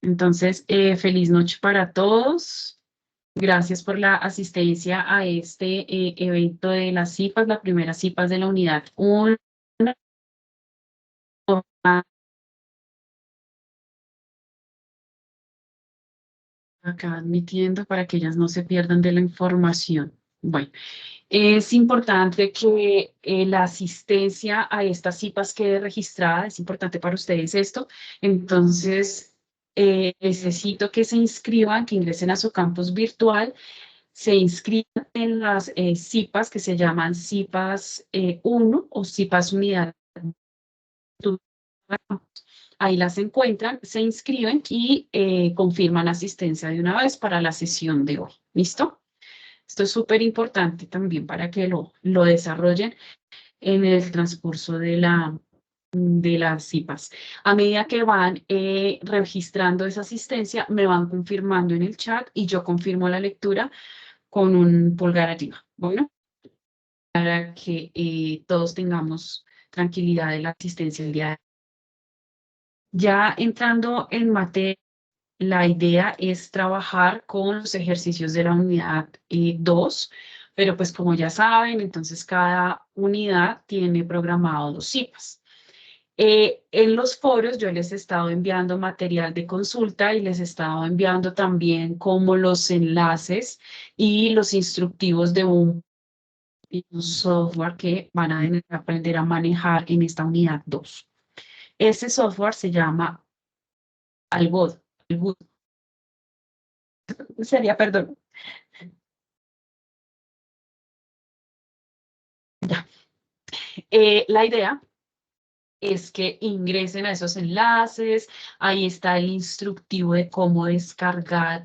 Entonces, feliz noche para todos. Gracias por la asistencia a este evento de las CIPAS, la primera CIPAS de la unidad 1. Acá admitiendo para que ellas no se pierdan de la información. Bueno, es importante que la asistencia a estas CIPAS quede registrada, es importante para ustedes esto. Entonces, necesito que se inscriban, que ingresen a su campus virtual, se inscriban en las CIPAS que se llaman CIPAS 1 o CIPAS Unidad. Ahí las encuentran, se inscriben y confirman asistencia de una vez para la sesión de hoy. ¿Listo? Esto es súper importante también para que lo desarrollen en el transcurso de las CIPAS. A medida que van registrando esa asistencia, me van confirmando en el chat y yo confirmo la lectura con un pulgar arriba. Bueno, para que todos tengamos tranquilidad de la asistencia del día de hoy. Ya entrando en materia, la idea es trabajar con los ejercicios de la unidad 2, pero pues como ya saben, entonces cada unidad tiene programado 2 CIPAS. En los foros yo les he estado enviando material de consulta y les he estado enviando también como los enlaces y los instructivos de un software que van a aprender a manejar en esta unidad 2. Ese software se llama Algodo. Sería, perdón. Ya. La idea es que ingresen a esos enlaces, ahí está el instructivo de cómo descargar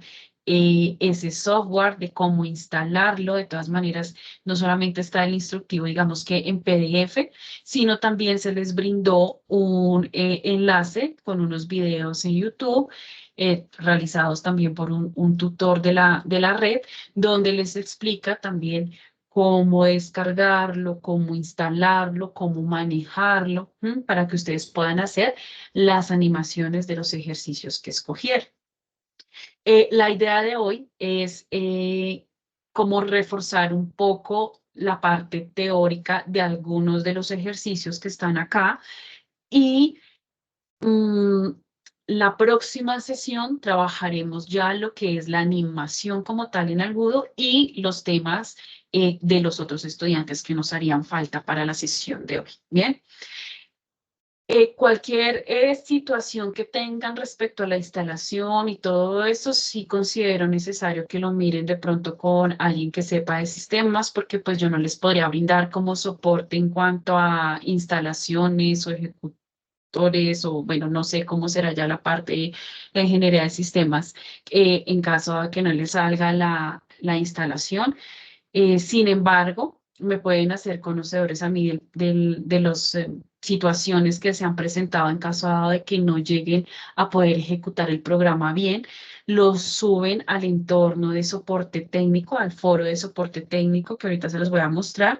ese software, de cómo instalarlo. De todas maneras, no solamente está el instructivo, digamos que en PDF, sino también se les brindó un enlace con unos videos en YouTube, realizados también por un tutor de la red, donde les explica también cómo descargarlo, cómo instalarlo, cómo manejarlo, para que ustedes puedan hacer las animaciones de los ejercicios que escogieron. La idea de hoy es cómo reforzar un poco la parte teórica de algunos de los ejercicios que están acá y mm, la próxima sesión trabajaremos ya lo que es la animación como tal en Algodo y los temas de los otros estudiantes que nos harían falta para la sesión de hoy. Bien. Cualquier situación que tengan respecto a la instalación y todo eso, sí considero necesario que lo miren de pronto con alguien que sepa de sistemas, porque pues yo no les podría brindar como soporte en cuanto a instalaciones o o bueno, no sé cómo será ya la parte de ingeniería de sistemas en caso de que no les salga la instalación. Sin embargo, me pueden hacer conocedores a mí de las situaciones que se han presentado en caso dado de que no lleguen a poder ejecutar el programa bien. Los suben al entorno de soporte técnico, al foro de soporte técnico, que ahorita se los voy a mostrar.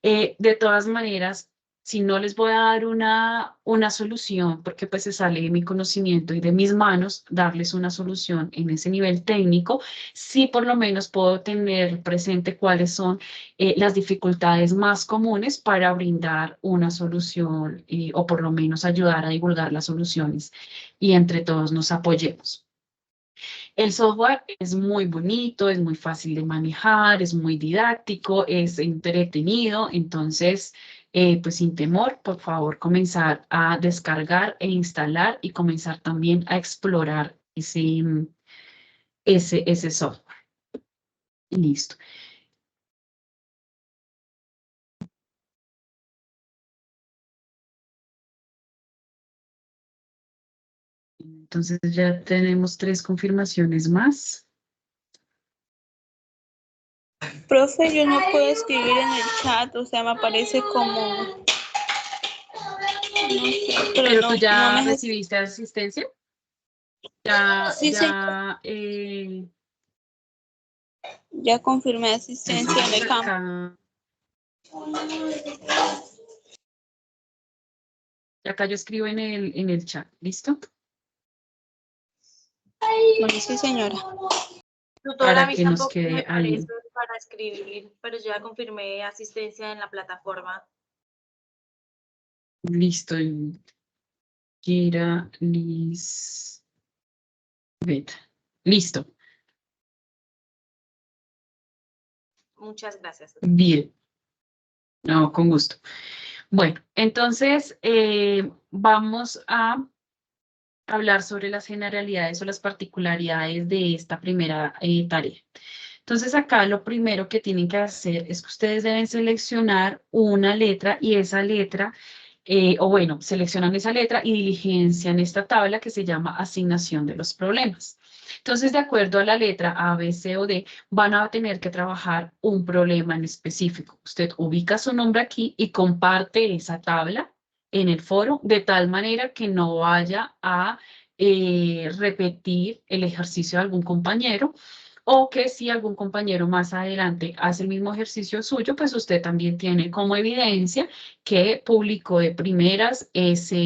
De todas maneras, si no les voy a dar una solución, porque pues se sale de mi conocimiento y de mis manos, darles una solución en ese nivel técnico, sí por lo menos puedo tener presente cuáles son las dificultades más comunes para brindar una solución o por lo menos ayudar a divulgar las soluciones y entre todos nos apoyemos. El software es muy bonito, es muy fácil de manejar, es muy didáctico, es entretenido, entonces, pues sin temor, por favor, comenzar a descargar e instalar y comenzar también a explorar ese software. Listo. Entonces ya tenemos 3 confirmaciones más. Profe, yo no puedo escribir en el chat, o sea, me aparece como... No sé, ¿Pero no, tú ya no me... recibiste asistencia? Ya, Sí, sí, ya, ya confirmé asistencia en el campo. acá, acá yo escribo en el chat, ¿listo? Bueno, sí, señora. Tutora, a para mí que nos tampoco quede me ahí. parece para escribir, pero yo ya confirmé asistencia en la plataforma. Listo. Gira, listo. Muchas gracias. Bien. No, con gusto. Bueno, entonces vamos a hablar sobre las generalidades o las particularidades de esta primera tarea. Entonces acá lo primero que tienen que hacer es que ustedes deben seleccionar una letra y esa letra, o bueno, seleccionan esa letra y diligencian esta tabla que se llama asignación de los problemas. Entonces, de acuerdo a la letra A, B, C o D, van a tener que trabajar un problema en específico. Usted ubica su nombre aquí y comparte esa tabla en el foro de tal manera que no vaya a repetir el ejercicio de algún compañero o que si algún compañero más adelante hace el mismo ejercicio suyo, pues usted también tiene como evidencia que publicó de primeras esa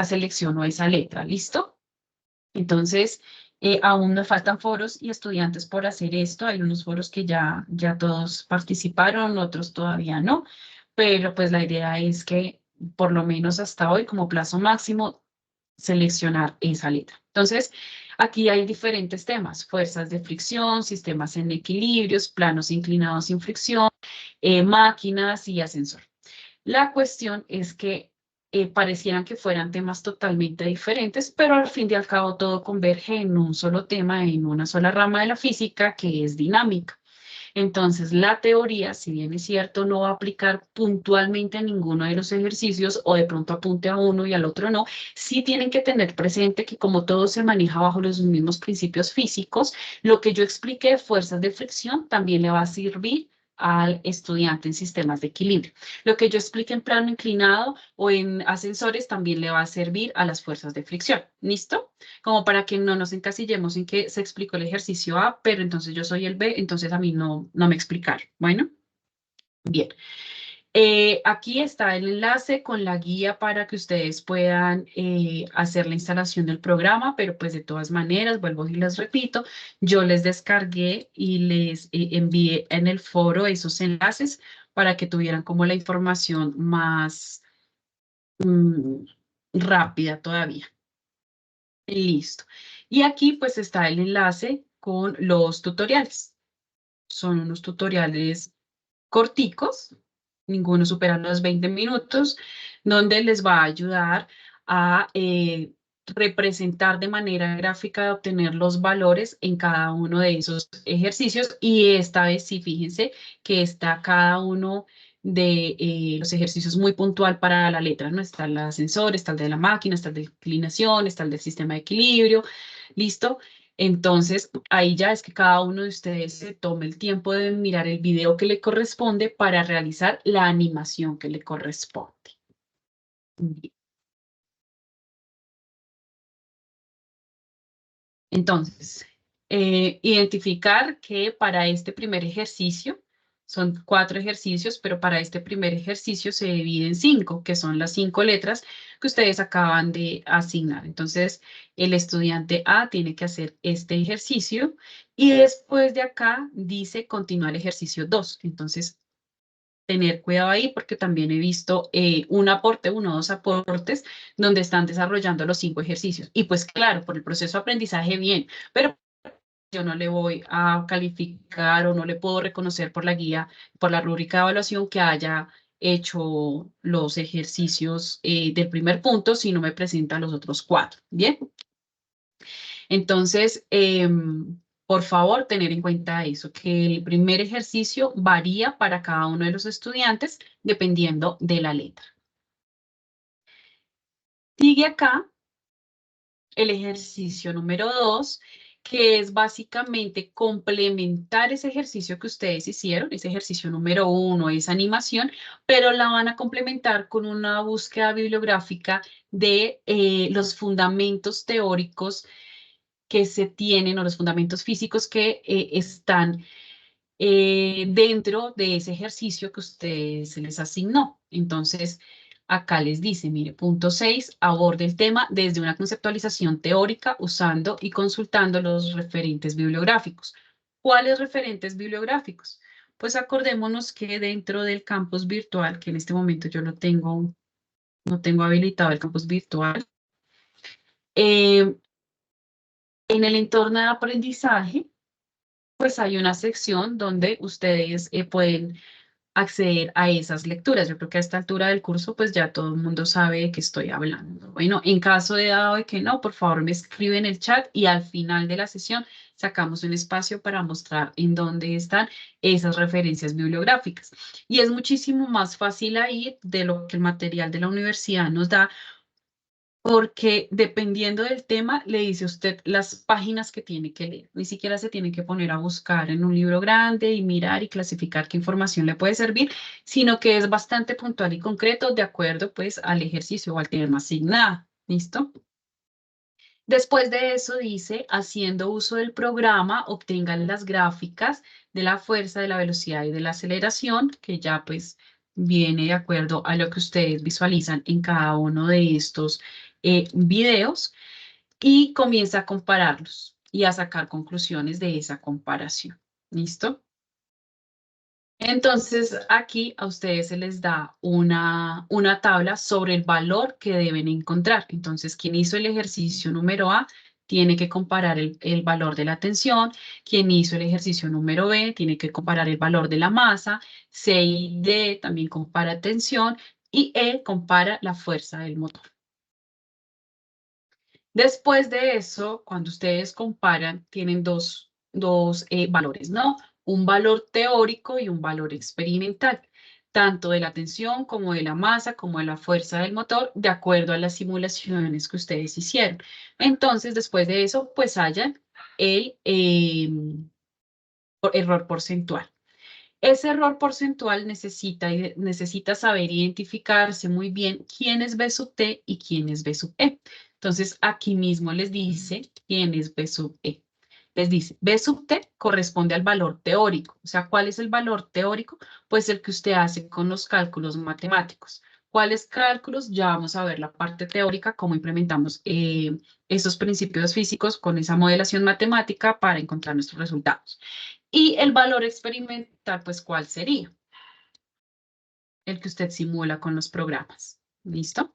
selección o esa letra. ¿Listo? Entonces, aún me faltan foros y estudiantes por hacer esto. Hay unos foros que ya todos participaron, otros todavía no, pero pues la idea es que por lo menos hasta hoy, como plazo máximo, seleccionar esa letra. Entonces, aquí hay diferentes temas: fuerzas de fricción, sistemas en equilibrios, planos inclinados sin fricción, máquinas y ascensor. La cuestión es que parecieran que fueran temas totalmente diferentes, pero al fin y al cabo todo converge en un solo tema, en una sola rama de la física, que es dinámica. Entonces, la teoría, si bien es cierto, no va a aplicar puntualmente a ninguno de los ejercicios o de pronto apunte a uno y al otro no, sí tienen que tener presente que como todo se maneja bajo los mismos principios físicos, lo que yo expliqué de fuerzas de fricción también le va a servir al estudiante en sistemas de equilibrio. Lo que yo expliqué en plano inclinado o en ascensores también le va a servir a las fuerzas de fricción. ¿Listo? Como para que no nos encasillemos en que se explicó el ejercicio A, pero entonces yo soy el B, entonces a mí no me explicaron. Bueno, bien. Aquí está el enlace con la guía para que ustedes puedan hacer la instalación del programa, pero pues de todas maneras, vuelvo y les repito, yo les descargué y les envié en el foro esos enlaces para que tuvieran como la información más mm, rápida todavía. Listo. Y aquí pues está el enlace con los tutoriales. Son unos tutoriales corticos, ninguno supera los 20 minutos, donde les va a ayudar a representar de manera gráfica, obtener los valores en cada uno de esos ejercicios. Y esta vez sí, fíjense que está cada uno de los ejercicios muy puntual para la letra, ¿no? Está el ascensor, está el de la máquina, está el de inclinación, está el del sistema de equilibrio, ¿listo? Entonces, ahí ya es que cada uno de ustedes se tome el tiempo de mirar el video que le corresponde para realizar la animación que le corresponde. Bien. Entonces, identificar que para este primer ejercicio, son 4 ejercicios, pero para este primer ejercicio se divide en 5, que son las 5 letras que ustedes acaban de asignar. Entonces, el estudiante A tiene que hacer este ejercicio y después de acá dice continuar ejercicio 2. Entonces, tener cuidado ahí porque también he visto un aporte, 1 o 2 aportes donde están desarrollando los 5 ejercicios. Y pues claro, por el proceso de aprendizaje bien, pero yo no le voy a calificar o no le puedo reconocer por la guía, por la rúbrica de evaluación que haya hecho los ejercicios del primer punto si no me presenta los otros 4. Bien. Entonces, por favor, tener en cuenta eso, que el primer ejercicio varía para cada uno de los estudiantes dependiendo de la letra. Sigue acá el ejercicio número 2, que es básicamente complementar ese ejercicio que ustedes hicieron, ese ejercicio número 1, esa animación, pero la van a complementar con una búsqueda bibliográfica de los fundamentos teóricos que se tienen o los fundamentos físicos que están dentro de ese ejercicio que se les asignó. Entonces, acá les dice, mire, punto 6, aborde el tema desde una conceptualización teórica usando y consultando los referentes bibliográficos. ¿Cuáles referentes bibliográficos? Pues acordémonos que dentro del campus virtual, que en este momento yo no tengo habilitado el campus virtual, en el entorno de aprendizaje, pues hay una sección donde ustedes pueden acceder a esas lecturas. Yo creo que a esta altura del curso, pues ya todo el mundo sabe de qué estoy hablando. Bueno, en caso de dado de que no, por favor me escriben en el chat y al final de la sesión sacamos un espacio para mostrar en dónde están esas referencias bibliográficas. Y es muchísimo más fácil ahí de lo que el material de la universidad nos da, porque dependiendo del tema, le dice a usted las páginas que tiene que leer. Ni siquiera se tiene que poner a buscar en un libro grande y mirar y clasificar qué información le puede servir, sino que es bastante puntual y concreto de acuerdo pues al ejercicio o al tema asignado. ¿Listo? Después de eso dice, haciendo uso del programa, obtengan las gráficas de la fuerza, de la velocidad y de la aceleración, que ya pues viene de acuerdo a lo que ustedes visualizan en cada uno de estos videos, y comienza a compararlos y a sacar conclusiones de esa comparación. ¿Listo? Entonces, aquí a ustedes se les da una tabla sobre el valor que deben encontrar. Entonces, quien hizo el ejercicio número A tiene que comparar el valor de la tensión. Quien hizo el ejercicio número B tiene que comparar el valor de la masa. C y D también compara tensión. Y E compara la fuerza del motor. Después de eso, cuando ustedes comparan, tienen dos valores, ¿no? Un valor teórico y un valor experimental, tanto de la tensión como de la masa, como de la fuerza del motor, de acuerdo a las simulaciones que ustedes hicieron. Entonces, después de eso, pues hayan el error porcentual. Ese error porcentual necesita saber identificarse muy bien quién es B sub T y quién es B sub E. Entonces, aquí mismo les dice quién es B sub E. Les dice, B sub T corresponde al valor teórico. O sea, ¿cuál es el valor teórico? Pues el que usted hace con los cálculos matemáticos. ¿Cuáles cálculos? Ya vamos a ver la parte teórica, cómo implementamos esos principios físicos con esa modelación matemática para encontrar nuestros resultados. Y el valor experimental, pues, ¿cuál sería? El que usted simula con los programas. ¿Listo?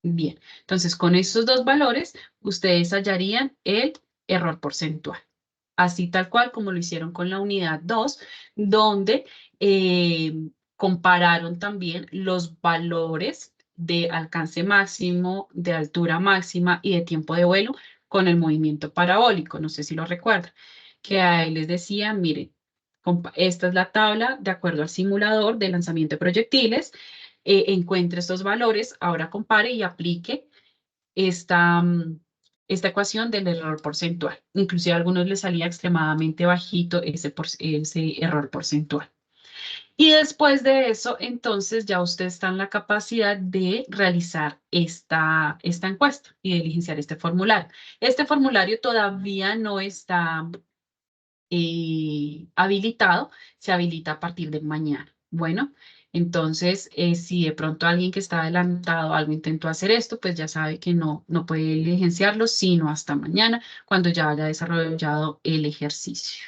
Bien. Entonces, con estos dos valores, ustedes hallarían el error porcentual. Así tal cual como lo hicieron con la unidad 2, donde compararon también los valores de alcance máximo, de altura máxima y de tiempo de vuelo con el movimiento parabólico. No sé si lo recuerdan, que ahí les decía, miren, esta es la tabla de acuerdo al simulador de lanzamiento de proyectiles. Encuentre estos valores, ahora compare y aplique esta ecuación del error porcentual. Inclusive a algunos les salía extremadamente bajito ese error porcentual. Y después de eso, entonces ya usted está en la capacidad de realizar esta encuesta y de diligenciar este formulario. Este formulario todavía no está habilitado, se habilita a partir de mañana. Bueno, entonces, si de pronto alguien que está adelantado algo intentó hacer esto, pues ya sabe que no puede diligenciarlo, sino hasta mañana, cuando ya haya desarrollado el ejercicio.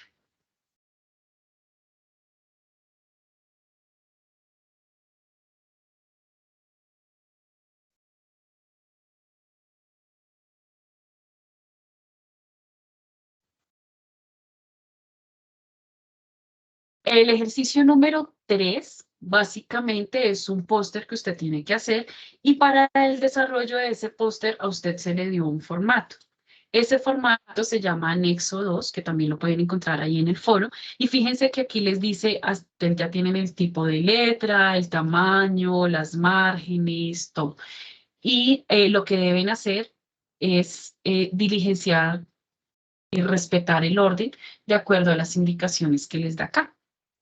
El ejercicio número 3, básicamente es un póster que usted tiene que hacer, y para el desarrollo de ese póster a usted se le dio un formato. Ese formato se llama Anexo 2, que también lo pueden encontrar ahí en el foro. Y fíjense que aquí les dice, ya tienen el tipo de letra, el tamaño, las márgenes, todo. Y lo que deben hacer es diligenciar y respetar el orden de acuerdo a las indicaciones que les da acá.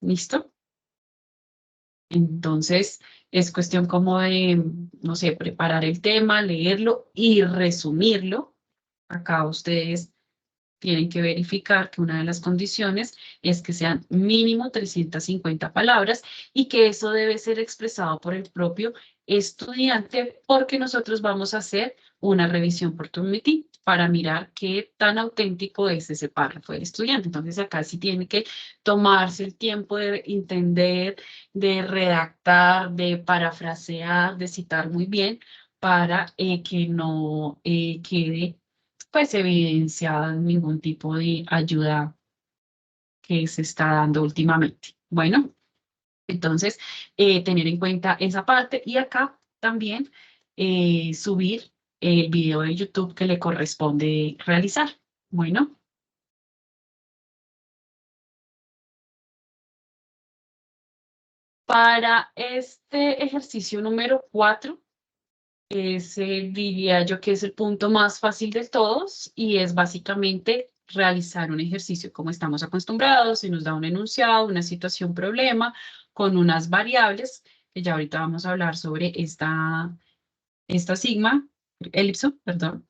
¿Listo? Entonces, es cuestión como de, no sé, preparar el tema, leerlo y resumirlo. Acá ustedes tienen que verificar que una de las condiciones es que sean mínimo 350 palabras y que eso debe ser expresado por el propio estudiante porque nosotros vamos a hacer una revisión por Turnitin para mirar qué tan auténtico es ese párrafo del estudiante. Entonces acá sí tiene que tomarse el tiempo de entender, de redactar, de parafrasear, de citar muy bien para que no quede pues evidenciada ningún tipo de ayuda que se está dando últimamente. Bueno, entonces tener en cuenta esa parte y acá también subir el video de YouTube que le corresponde realizar. Bueno. Para este ejercicio número 4, ese diría yo que es el punto más fácil de todos y es básicamente realizar un ejercicio como estamos acostumbrados, se nos da un enunciado, una situación, problema, con unas variables, que ya ahorita vamos a hablar sobre esta sigma, elipso, perdón,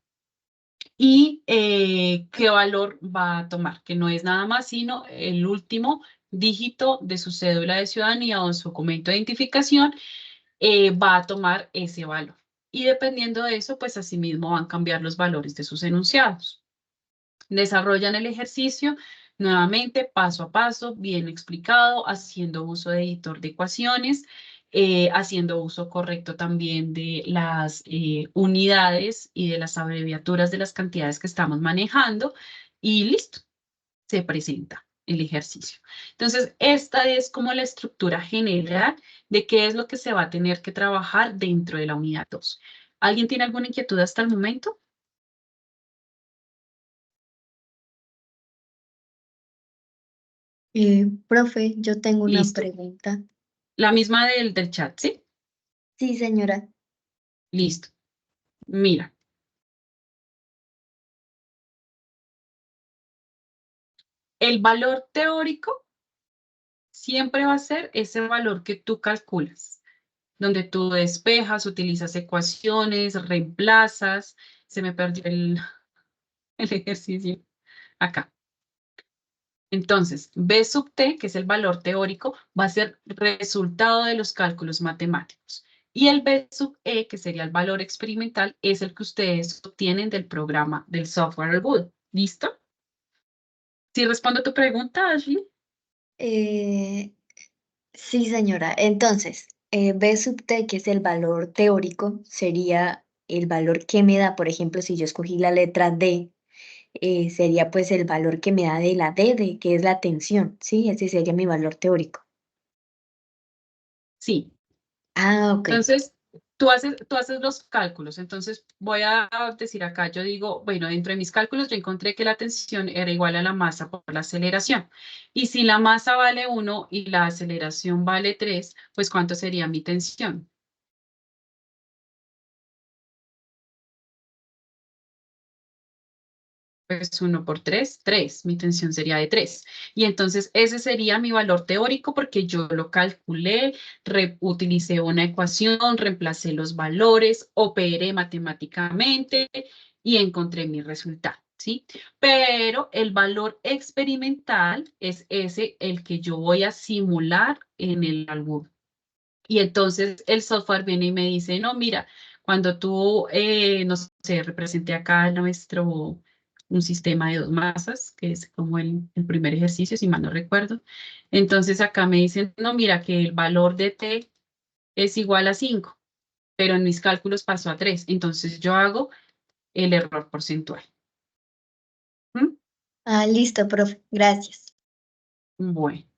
y qué valor va a tomar, que no es nada más sino el último dígito de su cédula de ciudadanía o su documento de identificación va a tomar ese valor. Y dependiendo de eso, pues asimismo van a cambiar los valores de sus enunciados. Desarrollan el ejercicio nuevamente paso a paso, bien explicado, haciendo uso de editor de ecuaciones, haciendo uso correcto también de las unidades y de las abreviaturas de las cantidades que estamos manejando y listo, se presenta el ejercicio. Entonces, esta es como la estructura general de qué es lo que se va a tener que trabajar dentro de la unidad 2. ¿Alguien tiene alguna inquietud hasta el momento? Profe, yo tengo una Listo. pregunta. La misma del chat, ¿sí? Sí, señora. Listo. Mira. El valor teórico siempre va a ser ese valor que tú calculas, donde tú despejas, utilizas ecuaciones, reemplazas. Se me perdió el ejercicio acá. Entonces, B sub T, que es el valor teórico, va a ser resultado de los cálculos matemáticos. Y el B sub E, que sería el valor experimental, es el que ustedes obtienen del programa, del software Good. ¿Listo? ¿Sí respondo a tu pregunta, Ashley? Eh, sí, señora. Entonces, B sub T, que es el valor teórico, sería el valor que me da, por ejemplo, si yo escogí la letra D, sería pues el valor que me da de la D, que es la tensión, ¿sí? Ese sería mi valor teórico. Sí. Ah, ok. Entonces, tú haces los cálculos. Entonces, voy a decir acá, yo digo, bueno, dentro de mis cálculos yo encontré que la tensión era igual a la masa por la aceleración. Y si la masa vale 1 y la aceleración vale 3, pues ¿cuánto sería mi tensión? Pues 1 por 3, 3. Mi tensión sería de 3. Y entonces ese sería mi valor teórico porque yo lo calculé, utilicé una ecuación, reemplacé los valores, operé matemáticamente y encontré mi resultado, ¿sí? Pero el valor experimental es ese el que yo voy a simular en el algoritmo. Y entonces el software viene y me dice, no, mira, cuando tú, no sé, representé acá un sistema de dos masas, que es como el primer ejercicio, si mal no recuerdo. Entonces acá me dicen, no, mira, que el valor de T es igual a 5, pero en mis cálculos pasó a 3. Entonces yo hago el error porcentual. ¿Mm? Ah, listo, profe. Gracias. Bueno.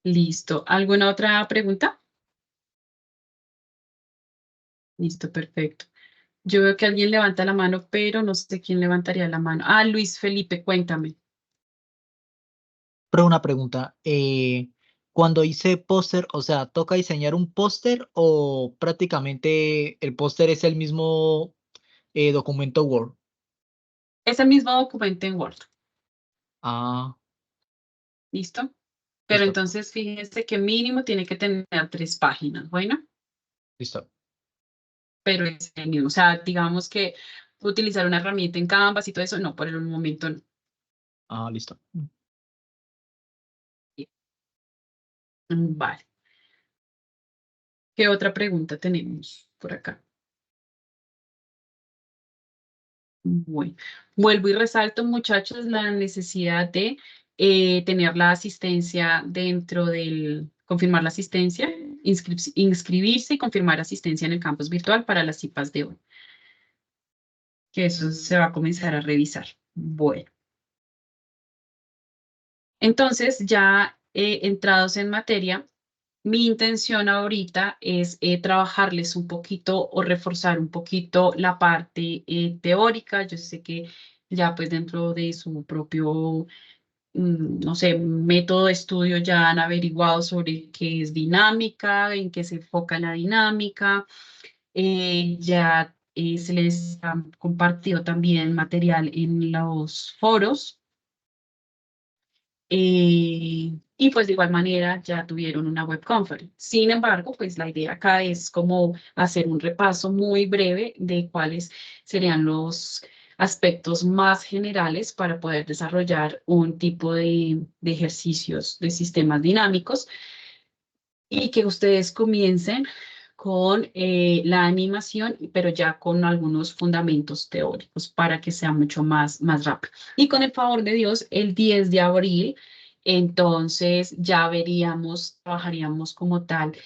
Listo. ¿Alguna otra pregunta? Listo, perfecto. Yo veo que alguien levanta la mano, pero no sé quién levantaría la mano. Ah, Luis Felipe, cuéntame. Pero una pregunta, cuando hice póster, o sea, ¿toca diseñar un póster o prácticamente el póster es el mismo documento Word? Es el mismo documento en Word, Ah, ¿listo? Pero listo. entonces fíjense que mínimo tiene que tener 3 páginas, ¿bueno? Listo. pero es el mismo. O sea, digamos que utilizar una herramienta en Canvas y todo eso, no, por el momento no. Ah, listo. Vale. ¿Qué otra pregunta tenemos por acá? Bueno, vuelvo y resalto, muchachos, la necesidad de tener la asistencia dentro del, confirmar la asistencia, inscribirse y confirmar asistencia en el campus virtual para las CIPAS de hoy, que eso se va a comenzar a revisar. Bueno, entonces ya entrados en materia, mi intención ahorita es trabajarles un poquito o reforzar un poquito la parte teórica. Yo sé que ya pues dentro de su propio, no sé, método de estudio ya han averiguado sobre qué es dinámica, en qué se enfoca la dinámica. Ya se les ha compartido también material en los foros. Y pues de igual manera ya tuvieron una web conference. Sin embargo, pues la idea acá es como hacer un repaso muy breve de cuáles serían los aspectos más generales para poder desarrollar un tipo de ejercicios de sistemas dinámicos y que ustedes comiencen con la animación, pero ya con algunos fundamentos teóricos para que sea mucho más rápido. Y con el favor de Dios, el 10 de abril, entonces ya veríamos, trabajaríamos como tal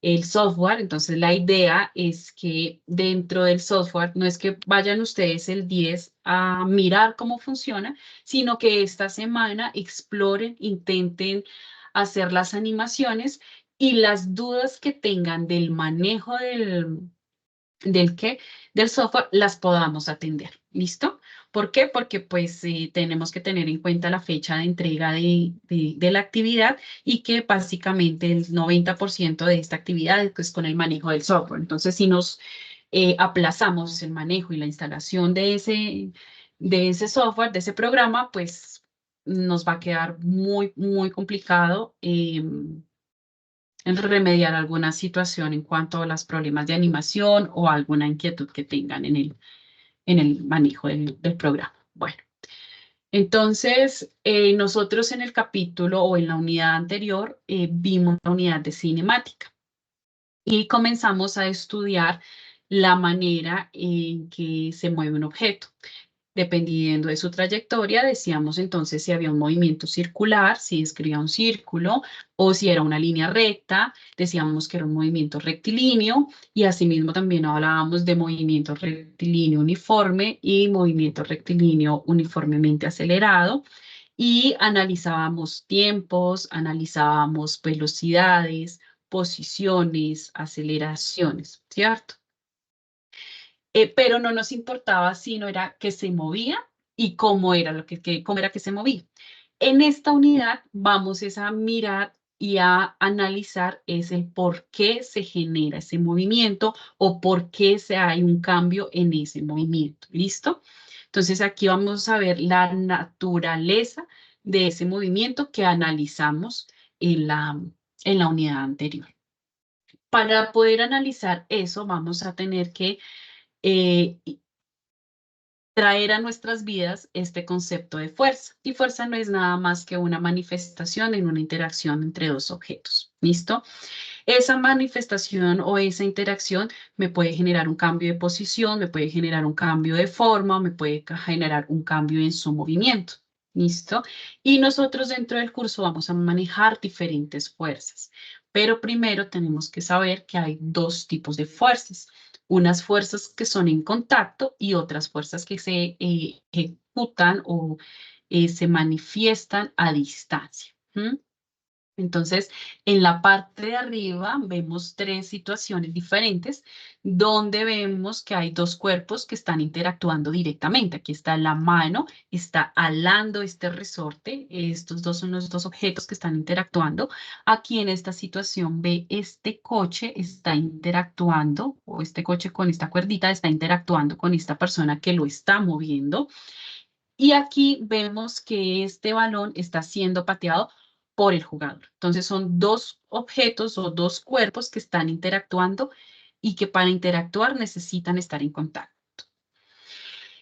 el software. Entonces la idea es que dentro del software no es que vayan ustedes el 10 a mirar cómo funciona, sino que esta semana exploren, intenten hacer las animaciones y las dudas que tengan del manejo del software las podamos atender. ¿Listo? ¿Por qué? Porque pues tenemos que tener en cuenta la fecha de entrega de la actividad y que básicamente el 90% de esta actividad es con el manejo del software. Entonces, si nos aplazamos el manejo y la instalación de ese software, de ese programa, pues nos va a quedar muy complicado en remediar alguna situación en cuanto a los problemas de animación o alguna inquietud que tengan en el manejo del programa. Bueno, entonces nosotros en el capítulo o en la unidad anterior vimos la unidad de cinemática y comenzamos a estudiar la manera en que se mueve un objeto. Dependiendo de su trayectoria, decíamos entonces si había un movimiento circular, si describía un círculo, o si era una línea recta, decíamos que era un movimiento rectilíneo, y asimismo también hablábamos de movimiento rectilíneo uniforme y movimiento rectilíneo uniformemente acelerado, y analizábamos tiempos, analizábamos velocidades, posiciones, aceleraciones, ¿cierto? Pero no nos importaba sino era que se movía y cómo era cómo era que se movía. En esta unidad vamos a mirar y a analizar es el por qué se genera ese movimiento o por qué hay un cambio en ese movimiento. ¿Listo? Entonces aquí vamos a ver la naturaleza de ese movimiento que analizamos en la unidad anterior. Para poder analizar eso vamos a tener que traer a nuestras vidas este concepto de fuerza. Y fuerza no es nada más que una manifestación en una interacción entre dos objetos. ¿Listo? Esa manifestación o esa interacción me puede generar un cambio de posición, me puede generar un cambio de forma, me puede generar un cambio en su movimiento. ¿Listo? Y nosotros dentro del curso vamos a manejar diferentes fuerzas. Pero primero tenemos que saber que hay dos tipos de fuerzas. Unas fuerzas que son en contacto y otras fuerzas que se ejecutan o se manifiestan a distancia. Entonces, en la parte de arriba vemos tres situaciones diferentes donde vemos que hay dos cuerpos que están interactuando directamente. Aquí está la mano, está alando este resorte. Estos dos son los dos objetos que están interactuando. Aquí en esta situación ve este coche está interactuando o este coche con esta cuerdita está interactuando con esta persona que lo está moviendo. Y aquí vemos que este balón está siendo pateado por el jugador. Entonces son dos objetos o dos cuerpos que están interactuando y que para interactuar necesitan estar en contacto.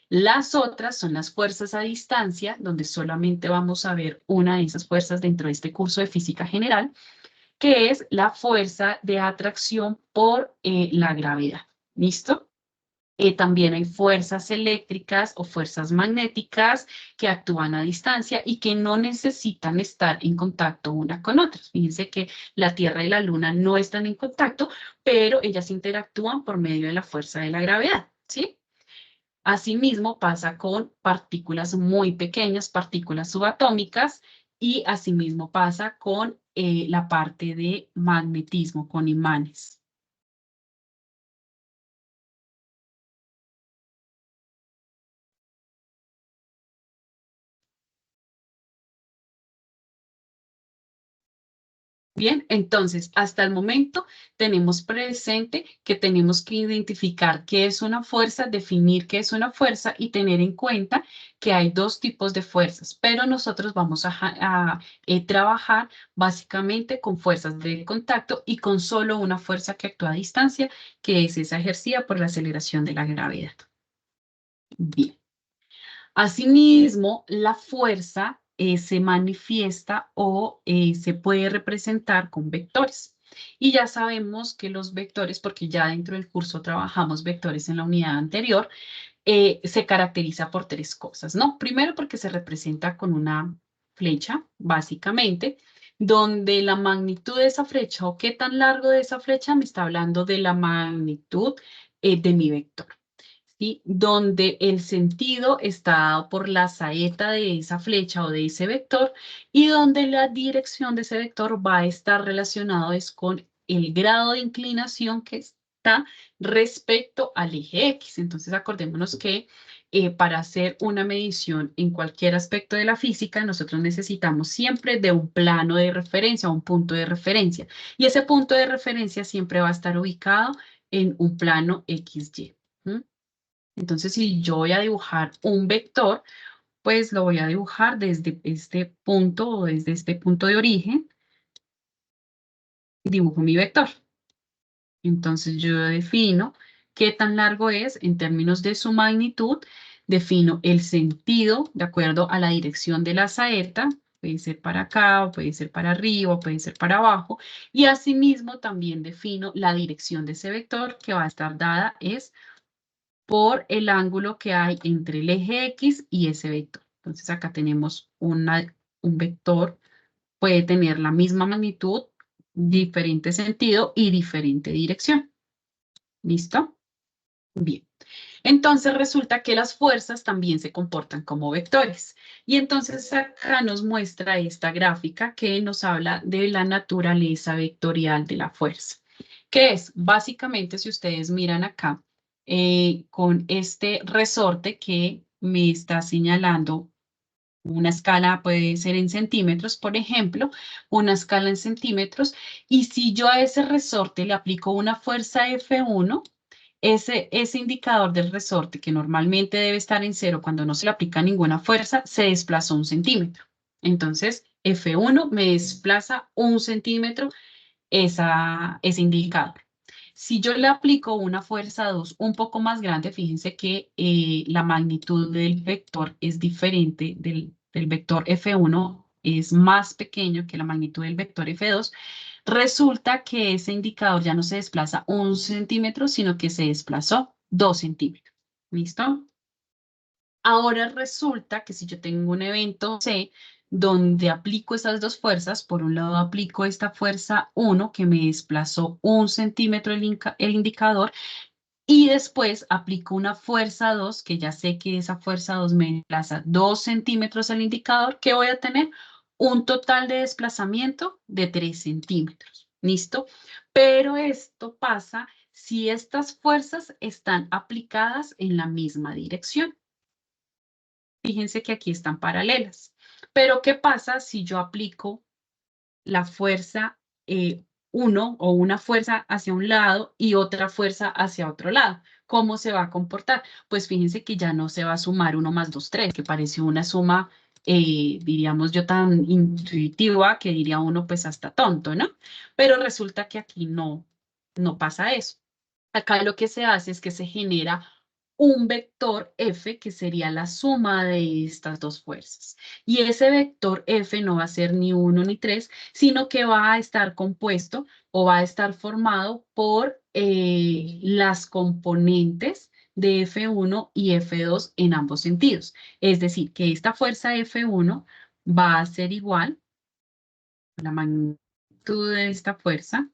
Las otras son las fuerzas a distancia, donde solamente vamos a ver una de esas fuerzas dentro de este curso de física general, que es la fuerza de atracción por la gravedad. ¿Listo? También hay fuerzas eléctricas o fuerzas magnéticas que actúan a distancia y que no necesitan estar en contacto una con otras. Fíjense que la Tierra y la Luna no están en contacto, pero ellas interactúan por medio de la fuerza de la gravedad, ¿sí? Asimismo pasa con partículas muy pequeñas, partículas subatómicas, y asimismo pasa con la parte de magnetismo, con imanes. Bien, entonces, hasta el momento tenemos presente que tenemos que identificar qué es una fuerza, definir qué es una fuerza y tener en cuenta que hay dos tipos de fuerzas, pero nosotros vamos a trabajar básicamente con fuerzas de contacto y con solo una fuerza que actúa a distancia, que es esa ejercida por la aceleración de la gravedad. Bien. Asimismo, la fuerza se manifiesta o se puede representar con vectores. Y ya sabemos que los vectores, porque ya dentro del curso trabajamos vectores en la unidad anterior, se caracteriza por tres cosas, ¿no? Primero, porque se representa con una flecha, básicamente, donde la magnitud de esa flecha o qué tan largo de esa flecha me está hablando de la magnitud de mi vector. ¿Sí? Donde el sentido está dado por la saeta de esa flecha o de ese vector y donde la dirección de ese vector va a estar relacionado es con el grado de inclinación que está respecto al eje X. Entonces acordémonos que para hacer una medición en cualquier aspecto de la física nosotros necesitamos siempre de un plano de referencia, un punto de referencia, y ese punto de referencia siempre va a estar ubicado en un plano XY. ¿Mm? Entonces, si yo voy a dibujar un vector, pues lo voy a dibujar desde este punto o desde este punto de origen. Dibujo mi vector. Entonces, yo defino qué tan largo es en términos de su magnitud. Defino el sentido de acuerdo a la dirección de la saeta. Puede ser para acá, o puede ser para arriba, o puede ser para abajo. Y asimismo, también defino la dirección de ese vector que va a estar dada es por el ángulo que hay entre el eje X y ese vector. Entonces acá tenemos un vector, puede tener la misma magnitud, diferente sentido y diferente dirección. ¿Listo? Bien. Entonces resulta que las fuerzas también se comportan como vectores. Y entonces acá nos muestra esta gráfica que nos habla de la naturaleza vectorial de la fuerza. Que es, básicamente, si ustedes miran acá, con este resorte que me está señalando una escala, puede ser en centímetros, por ejemplo, una escala en centímetros, y si yo a ese resorte le aplico una fuerza F1, ese indicador del resorte, que normalmente debe estar en 0 cuando no se le aplica ninguna fuerza, se desplazó 1 centímetro. Entonces, F1 me desplaza 1 centímetro ese indicador. Si yo le aplico una fuerza 2 un poco más grande, fíjense que la magnitud del vector es diferente del vector F1, es más pequeño que la magnitud del vector F2. Resulta que ese indicador ya no se desplaza 1 centímetro, sino que se desplazó 2 centímetros. ¿Listo? Ahora resulta que si yo tengo un evento C, donde aplico esas dos fuerzas, por un lado aplico esta fuerza 1, que me desplazó 1 centímetro el indicador, y después aplico una fuerza 2, que ya sé que esa fuerza 2 me desplaza 2 centímetros el indicador, que voy a tener un total de desplazamiento de 3 centímetros. ¿Listo? Pero esto pasa si estas fuerzas están aplicadas en la misma dirección. Fíjense que aquí están paralelas. Pero, ¿qué pasa si yo aplico la fuerza 1 o una fuerza hacia un lado y otra fuerza hacia otro lado? ¿Cómo se va a comportar? Pues fíjense que ya no se va a sumar 1 más 2, 3, que parece una suma, diríamos yo, tan intuitiva que diría uno, pues hasta tonto, ¿no? Pero resulta que aquí no pasa eso. Acá lo que se hace es que se genera un vector F que sería la suma de estas dos fuerzas. Y ese vector F no va a ser ni 1 ni 3, sino que va a estar compuesto o va a estar formado por las componentes de F1 y F2 en ambos sentidos. Es decir, que esta fuerza F1 va a ser igual a la magnitud de esta fuerza,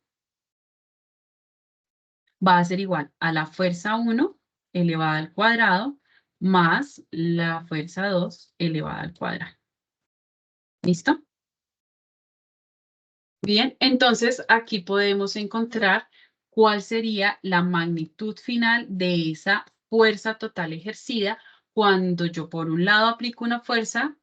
va a ser igual a la fuerza 1 elevada al cuadrado más la fuerza 2 elevada al cuadrado. ¿Listo? Bien, entonces aquí podemos encontrar cuál sería la magnitud final de esa fuerza total ejercida cuando yo por un lado aplico una fuerza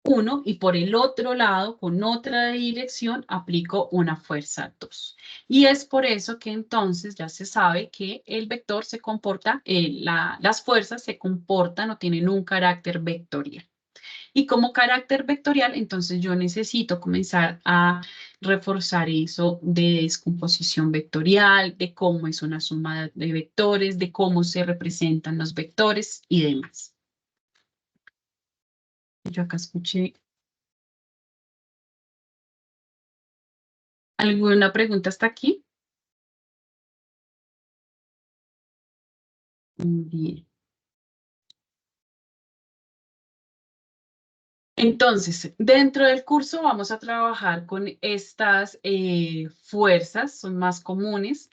1 y por el otro lado, con otra dirección, aplico una fuerza 2. Y es por eso que entonces ya se sabe que el vector se comporta, las fuerzas se comportan o tienen un carácter vectorial. Y como carácter vectorial, entonces yo necesito comenzar a reforzar eso de descomposición vectorial, de cómo es una suma de vectores, de cómo se representan los vectores y demás. Yo acá escuché. ¿Alguna pregunta hasta aquí? Bien. Entonces, dentro del curso vamos a trabajar con estas fuerzas, son más comunes,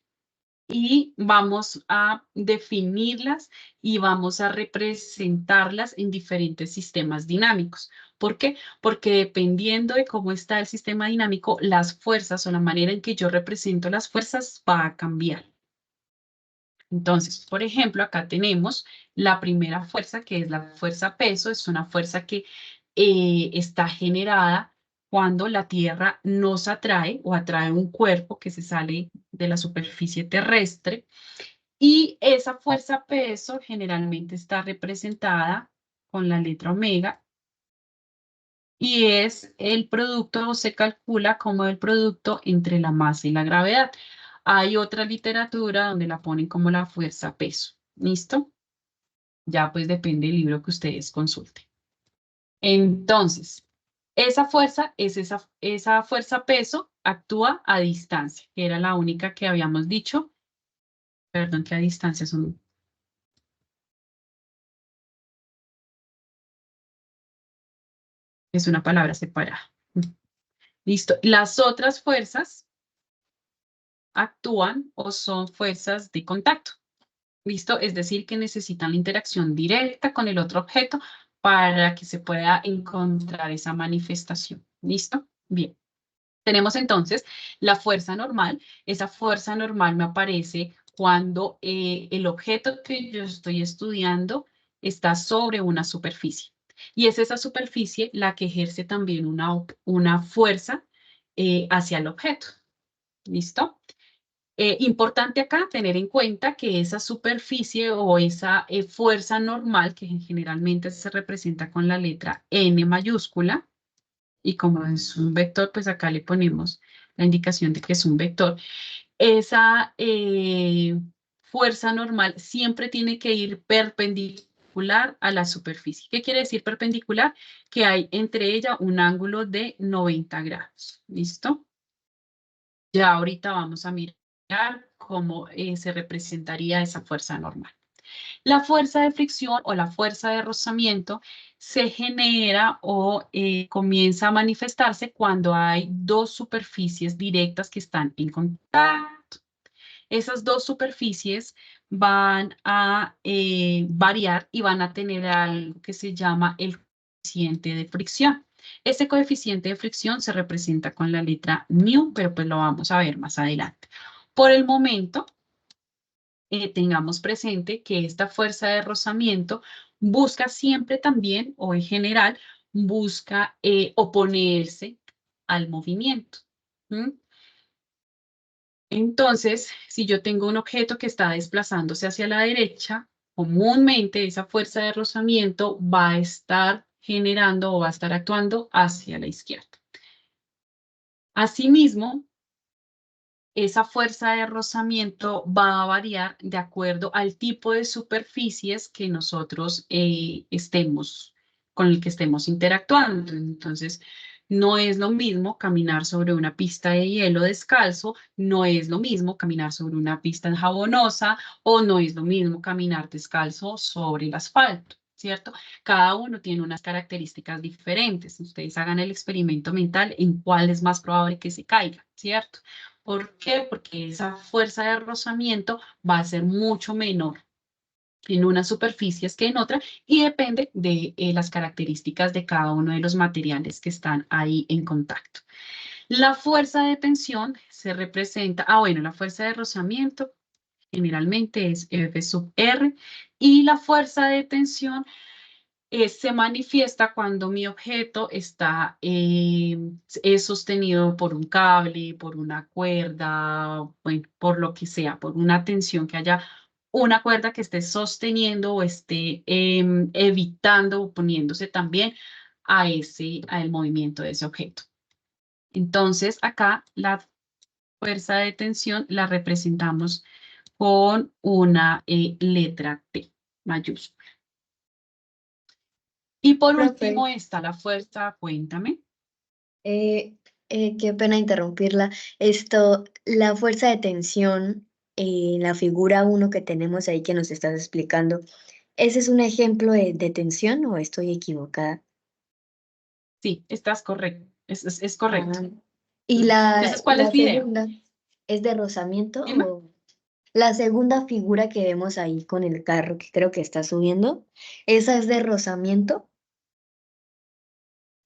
y vamos a definirlas y vamos a representarlas en diferentes sistemas dinámicos. ¿Por qué? Porque dependiendo de cómo está el sistema dinámico, las fuerzas o la manera en que yo represento las fuerzas va a cambiar. Entonces, por ejemplo, acá tenemos la primera fuerza, que es la fuerza peso. Es una fuerza que está generada cuando la Tierra nos atrae o atrae un cuerpo que se sale de la superficie terrestre. Y esa fuerza peso generalmente está representada con la letra omega y es el producto o se calcula como el producto entre la masa y la gravedad. Hay otra literatura donde la ponen como la fuerza peso. ¿Listo? Ya pues depende del libro que ustedes consulten. Entonces, esa fuerza es esa fuerza peso actúa a distancia, que era la única que habíamos dicho. Perdón, que a distancia es una palabra separada. Listo. Las otras fuerzas actúan o son fuerzas de contacto. ¿Listo? Es decir, que necesitan la interacción directa con el otro objeto para que se pueda encontrar esa manifestación. ¿Listo? Bien. Tenemos entonces la fuerza normal. Esa fuerza normal me aparece cuando el objeto que yo estoy estudiando está sobre una superficie. Y es esa superficie la que ejerce también una fuerza hacia el objeto. ¿Listo? Importante acá tener en cuenta que esa superficie o esa fuerza normal, que generalmente se representa con la letra N mayúscula, y como es un vector, pues acá le ponemos la indicación de que es un vector. Esa fuerza normal siempre tiene que ir perpendicular a la superficie. ¿Qué quiere decir perpendicular? Que hay entre ella un ángulo de 90 grados. ¿Listo? Ya ahorita vamos a mirar cómo se representaría esa fuerza normal. La fuerza de fricción o la fuerza de rozamiento se genera o comienza a manifestarse cuando hay dos superficies directas que están en contacto. Esas dos superficies van a variar y van a tener algo que se llama el coeficiente de fricción. Ese coeficiente de fricción se representa con la letra μ, pero pues lo vamos a ver más adelante. Por el momento, tengamos presente que esta fuerza de rozamiento busca siempre también, o en general, busca oponerse al movimiento. ¿Mm? Entonces, si yo tengo un objeto que está desplazándose hacia la derecha, comúnmente esa fuerza de rozamiento va a estar generando o va a estar actuando hacia la izquierda. Asimismo, esa fuerza de rozamiento va a variar de acuerdo al tipo de superficies que nosotros con el que estemos interactuando. Entonces, no es lo mismo caminar sobre una pista de hielo descalzo, no es lo mismo caminar sobre una pista enjabonosa o no es lo mismo caminar descalzo sobre el asfalto, ¿cierto? Cada uno tiene unas características diferentes. Ustedes hagan el experimento mental en cuál es más probable que se caiga, ¿cierto? ¿Por qué? Porque esa fuerza de rozamiento va a ser mucho menor en unas superficies que en otras y depende de las características de cada uno de los materiales que están ahí en contacto. La fuerza de tensión se representa, bueno, la fuerza de rozamiento generalmente es F sub R y la fuerza de tensión se manifiesta cuando mi objeto está es sostenido por un cable, por una cuerda, bueno, por lo que sea, por una tensión que haya una cuerda que esté sosteniendo o esté evitando o poniéndose también al movimiento de ese objeto. Entonces, acá la fuerza de tensión la representamos con una letra T mayúscula. Y por Profe, último está la fuerza, cuéntame. qué pena interrumpirla. La fuerza de tensión en la figura 1 que tenemos ahí que nos estás explicando, ¿ese es un ejemplo de tensión o estoy equivocada? Sí, estás correcto. Es correcto. Ah, ¿y Entonces, ¿cuál la es la idea? segunda es de rozamiento Dime. o la segunda figura que vemos ahí con el carro que creo que está subiendo, esa es de rozamiento?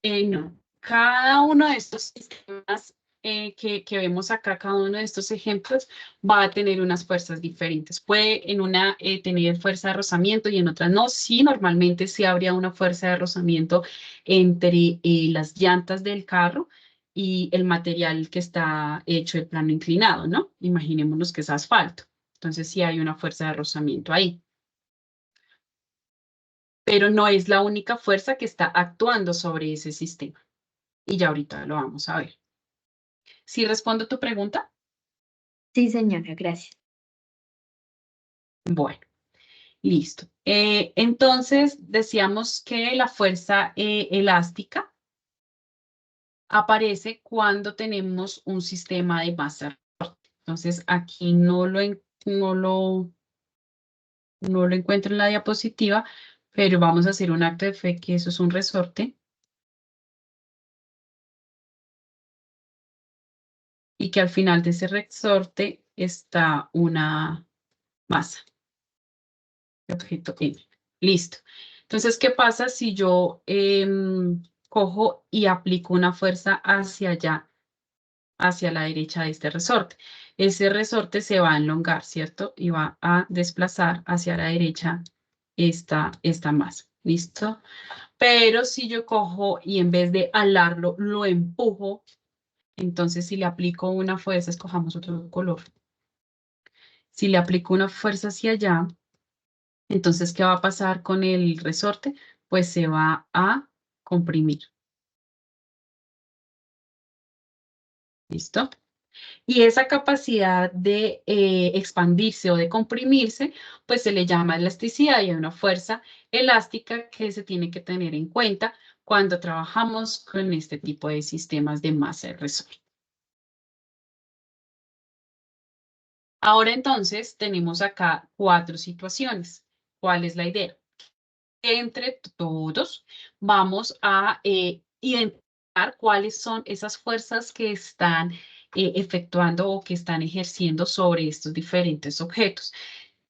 No. Cada uno de estos sistemas que vemos acá, cada uno de estos ejemplos, va a tener unas fuerzas diferentes. Puede en una tener fuerza de rozamiento y en otra no. Sí, normalmente sí habría una fuerza de rozamiento entre las llantas del carro y el material que está hecho el plano inclinado, ¿no? Imaginémonos que es asfalto. Entonces sí hay una fuerza de rozamiento ahí. Pero no es la única fuerza que está actuando sobre ese sistema. Y ya ahorita lo vamos a ver. ¿Sí respondo tu pregunta? Sí, señora, gracias. Bueno, listo. Entonces, decíamos que la fuerza elástica aparece cuando tenemos un sistema de masa. Entonces, aquí no lo encuentro en la diapositiva, pero vamos a hacer un acto de fe que eso es un resorte. Y que al final de ese resorte está una masa de objeto N. Listo. Entonces, ¿qué pasa si yo cojo y aplico una fuerza hacia allá, hacia la derecha de este resorte? Ese resorte se va a elongar, ¿cierto? Y va a desplazar hacia la derecha esta masa. ¿Listo? Pero si yo cojo y en vez de alarlo, lo empujo, entonces si le aplico una fuerza, escojamos otro color. Si le aplico una fuerza hacia allá, entonces, ¿qué va a pasar con el resorte? Pues se va a comprimir. ¿Listo? Y esa capacidad de expandirse o de comprimirse, pues se le llama elasticidad y hay una fuerza elástica que se tiene que tener en cuenta cuando trabajamos con este tipo de sistemas de masa de resorte. Ahora entonces tenemos acá 4 situaciones. ¿Cuál es la idea? Entre todos vamos a identificar cuáles son esas fuerzas que están efectuando o que están ejerciendo sobre estos diferentes objetos,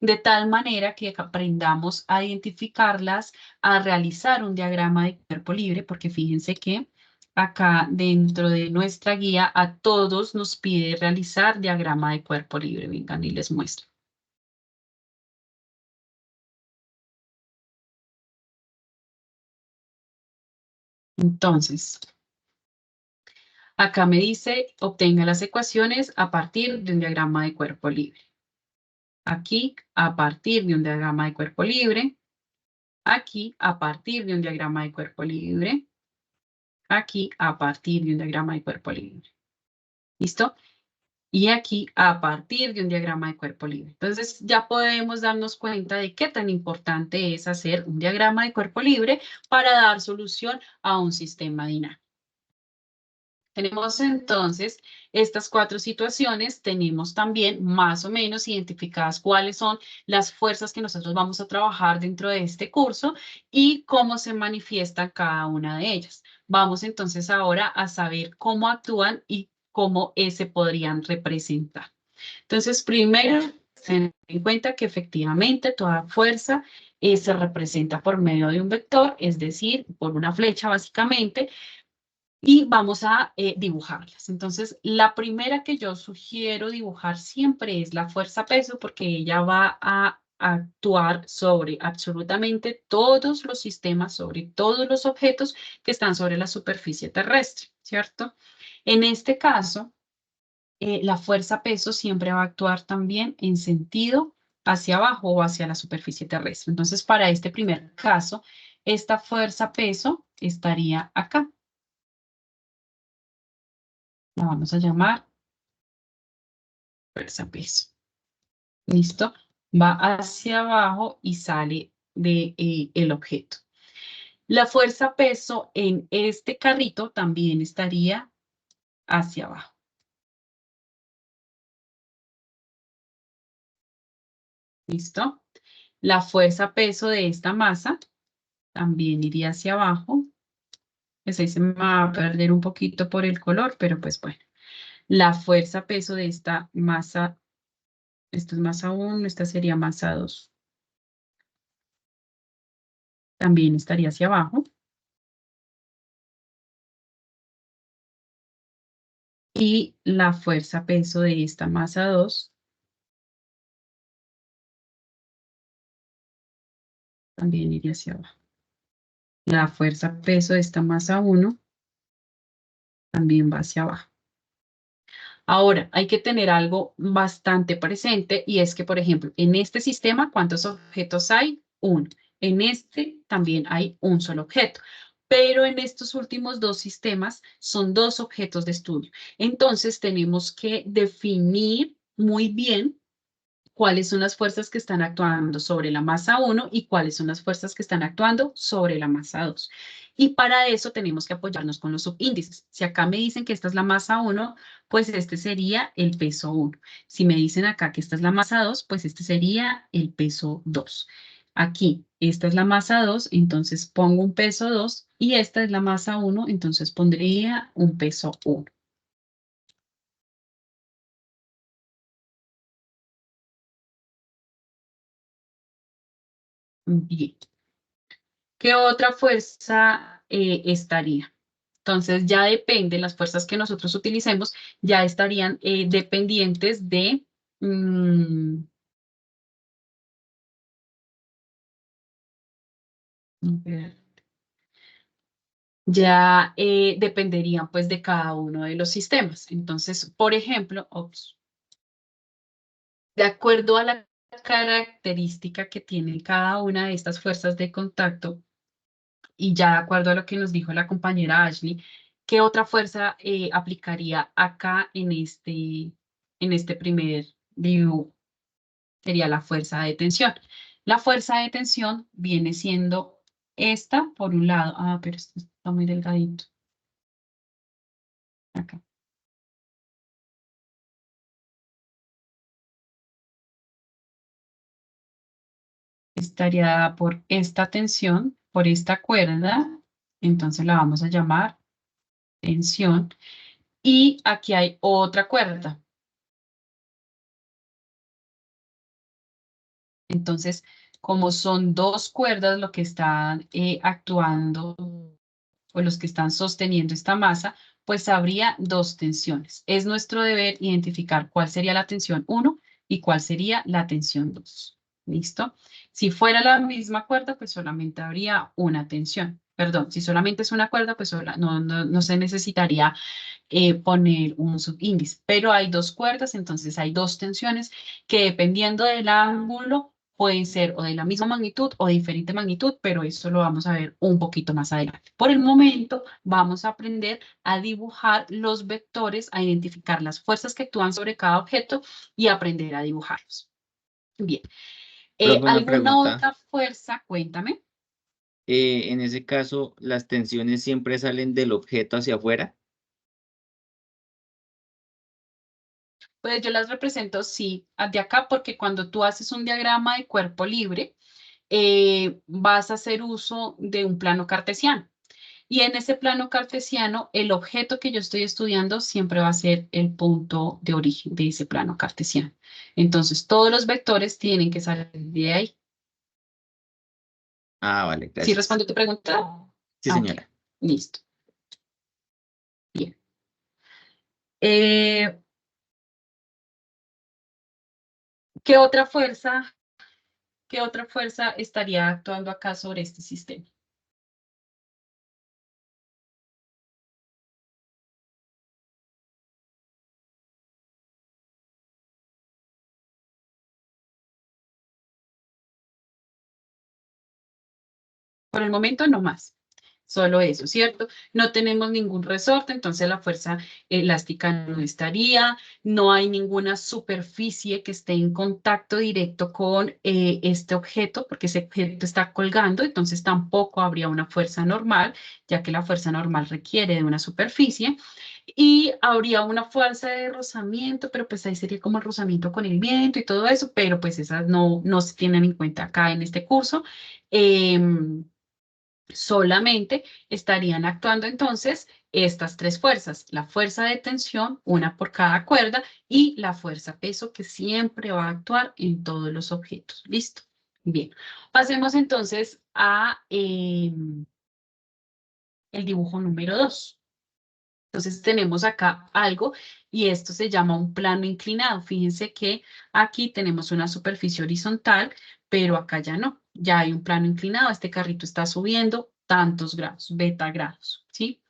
de tal manera que aprendamos a identificarlas, a realizar un diagrama de cuerpo libre, porque fíjense que acá dentro de nuestra guía a todos nos pide realizar diagrama de cuerpo libre. Vengan y les muestro. Entonces, acá me dice, obtenga las ecuaciones a partir de un diagrama de cuerpo libre. Aquí, a partir de un diagrama de cuerpo libre. Aquí, a partir de un diagrama de cuerpo libre. Aquí, a partir de un diagrama de cuerpo libre. ¿Listo? y aquí a partir de un diagrama de cuerpo libre. Entonces ya podemos darnos cuenta de qué tan importante es hacer un diagrama de cuerpo libre para dar solución a un sistema dinámico. Tenemos entonces estas 4 situaciones, tenemos también más o menos identificadas cuáles son las fuerzas que nosotros vamos a trabajar dentro de este curso y cómo se manifiestan cada una de ellas. Vamos entonces ahora a saber cómo actúan y cómo se podrían representar. Entonces, primero, tener en cuenta que efectivamente toda fuerza se representa por medio de un vector, es decir, por una flecha básicamente, y vamos a dibujarlas. Entonces, la primera que yo sugiero dibujar siempre es la fuerza-peso, porque ella va a actuar sobre absolutamente todos los sistemas, sobre todos los objetos que están sobre la superficie terrestre, ¿cierto? En este caso, la fuerza-peso siempre va a actuar también en sentido hacia abajo o hacia la superficie terrestre. Entonces, para este primer caso, esta fuerza-peso estaría acá. La vamos a llamar fuerza-peso. ¿Listo? Va hacia abajo y sale de, el objeto. La fuerza-peso en este carrito también estaría hacia abajo. ¿Listo? La fuerza-peso de esta masa también iría hacia abajo. Pues ahí se me va a perder un poquito por el color, pero pues bueno. La fuerza-peso de esta masa, esto es masa 1, esta sería masa 2. También estaría hacia abajo. Y la fuerza-peso de esta masa 2 también iría hacia abajo. La fuerza-peso de esta masa 1 también va hacia abajo. Ahora, hay que tener algo bastante presente y es que, por ejemplo, en este sistema, ¿cuántos objetos hay? 1. En este también hay un solo objeto. Pero en estos últimos 2 sistemas son 2 objetos de estudio. Entonces, tenemos que definir muy bien cuáles son las fuerzas que están actuando sobre la masa 1 y cuáles son las fuerzas que están actuando sobre la masa 2. Y para eso tenemos que apoyarnos con los subíndices. Si acá me dicen que esta es la masa 1, pues este sería el peso 1. Si me dicen acá que esta es la masa 2, pues este sería el peso 2. Aquí, esta es la masa 2, entonces pongo un peso 2 y esta es la masa 1, entonces pondría un peso 1. Bien. ¿Qué otra fuerza estaría? Entonces ya depende, las fuerzas que nosotros utilicemos ya estarían dependientes de, ya dependerían pues de cada uno de los sistemas. Entonces, por ejemplo, de acuerdo a la característica que tiene cada una de estas fuerzas de contacto, y ya de acuerdo a lo que nos dijo la compañera Ashley, ¿qué otra fuerza aplicaría acá en este primer dibujo? Sería la fuerza de tensión. La fuerza de tensión viene siendo esta por un lado. Ah, pero esto está muy delgadito. Acá. Estaría dada por esta tensión, por esta cuerda. Entonces la vamos a llamar tensión. Y aquí hay otra cuerda. Entonces, como son 2 cuerdas lo que están actuando o los que están sosteniendo esta masa, pues habría 2 tensiones. Es nuestro deber identificar cuál sería la tensión 1 y cuál sería la tensión 2. ¿Listo? Si fuera la misma cuerda, pues solamente habría una tensión. Perdón, si solamente es una cuerda, pues no se necesitaría poner un subíndice. Pero hay 2 cuerdas, entonces hay 2 tensiones que dependiendo del ángulo pueden ser o de la misma magnitud o de diferente magnitud, pero eso lo vamos a ver un poquito más adelante. Por el momento, vamos a aprender a dibujar los vectores, a identificar las fuerzas que actúan sobre cada objeto y aprender a dibujarlos. Bien. Profe, una ¿Alguna pregunta. otra fuerza? Cuéntame. En ese caso, ¿las tensiones siempre salen del objeto hacia afuera? Pues yo las represento, sí, de acá, porque cuando tú haces un diagrama de cuerpo libre, vas a hacer uso de un plano cartesiano. Y en ese plano cartesiano, el objeto que yo estoy estudiando siempre va a ser el punto de origen de ese plano cartesiano. Entonces, todos los vectores tienen que salir de ahí. Ah, vale, ¿Sí gracias. respondo tu pregunta? Sí, Ah, ok, señora. listo. Bien. Eh, ¿Qué otra fuerza estaría actuando acá sobre este sistema? Por el momento no más, solo eso, ¿cierto? No tenemos ningún resorte, entonces la fuerza elástica no estaría, no hay ninguna superficie que esté en contacto directo con este objeto, porque ese objeto está colgando, entonces tampoco habría una fuerza normal, ya que la fuerza normal requiere de una superficie. Y habría una fuerza de rozamiento, pero pues ahí sería como el rozamiento con el viento y todo eso, pero pues esas no se tienen en cuenta acá en este curso. Solamente estarían actuando entonces estas tres fuerzas, la fuerza de tensión, una por cada cuerda, y la fuerza peso que siempre va a actuar en todos los objetos. ¿Listo? Bien, pasemos entonces a el dibujo número 2. Entonces tenemos acá algo y esto se llama un plano inclinado. Fíjense que aquí tenemos una superficie horizontal, pero acá ya no. Ya hay un plano inclinado. Este carrito está subiendo tantos grados, beta grados, ¿sí?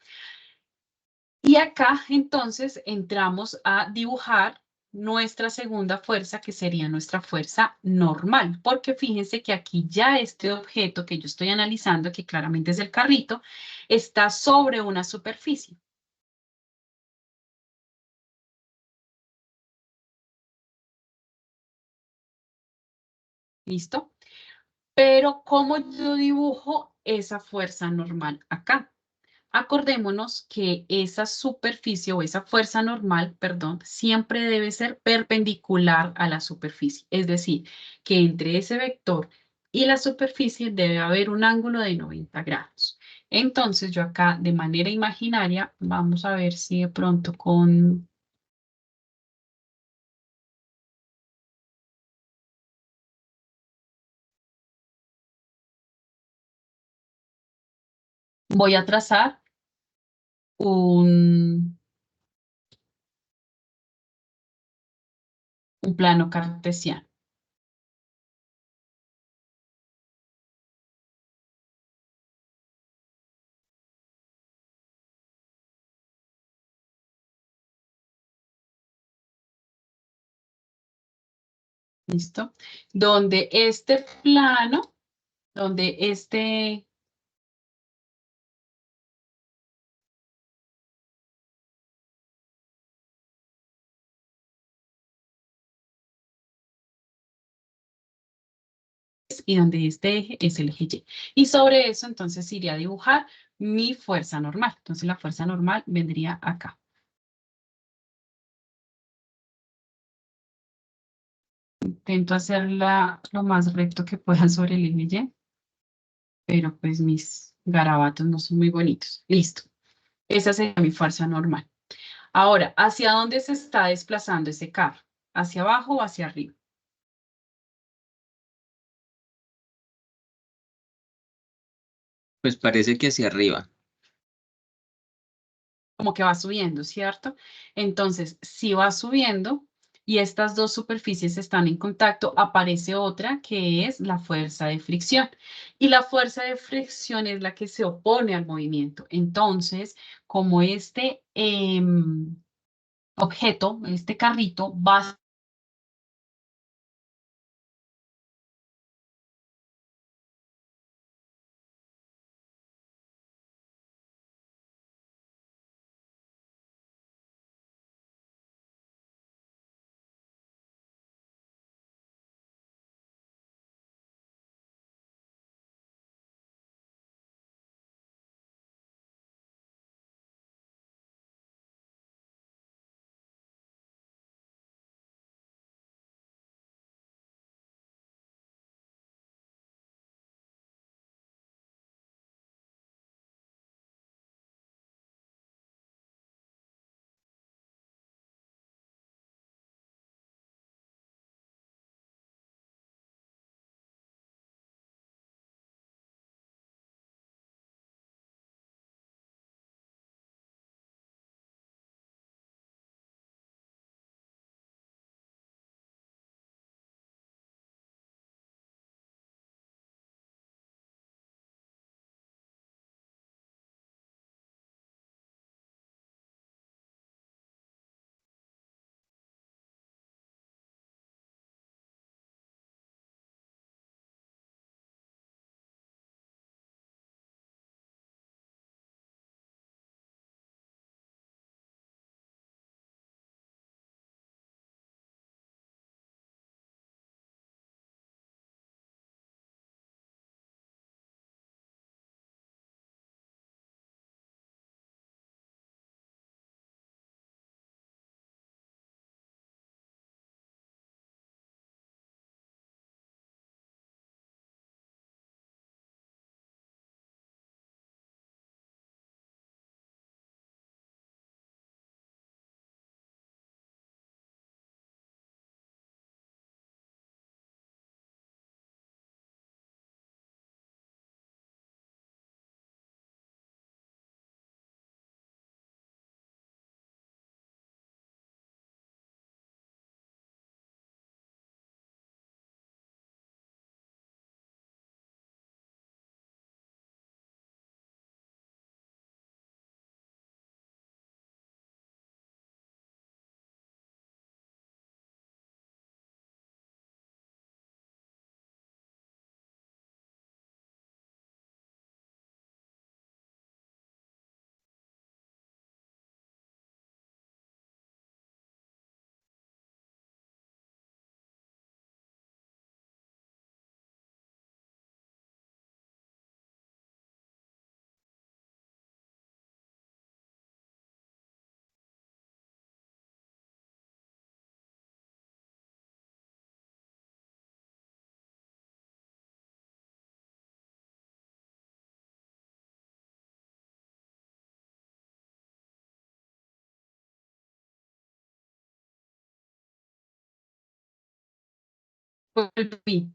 Y acá entonces entramos a dibujar nuestra segunda fuerza, que sería nuestra fuerza normal, porque fíjense que aquí ya este objeto que yo estoy analizando, que claramente es el carrito, está sobre una superficie. ¿Listo? Pero ¿cómo yo dibujo esa fuerza normal acá? Acordémonos que esa superficie o esa fuerza normal, perdón, siempre debe ser perpendicular a la superficie. Es decir, que entre ese vector y la superficie debe haber un ángulo de 90 grados. Entonces yo acá de manera imaginaria, vamos a ver si de pronto con... Voy a trazar un plano cartesiano. ¿Listo? Donde este plano, donde este... y donde este eje es el eje Y. Y sobre eso entonces iría a dibujar mi fuerza normal. Entonces la fuerza normal vendría acá. Intento hacerla lo más recto que pueda sobre el eje Y, pero pues mis garabatos no son muy bonitos. Listo. Esa sería mi fuerza normal. Ahora, ¿hacia dónde se está desplazando ese carro? ¿Hacia abajo o hacia arriba? Pues parece que hacia arriba. Como que va subiendo, ¿cierto? Entonces, si va subiendo y estas dos superficies están en contacto, aparece otra que es la fuerza de fricción. Y la fuerza de fricción es la que se opone al movimiento. Entonces, como este objeto, este carrito, va Volví.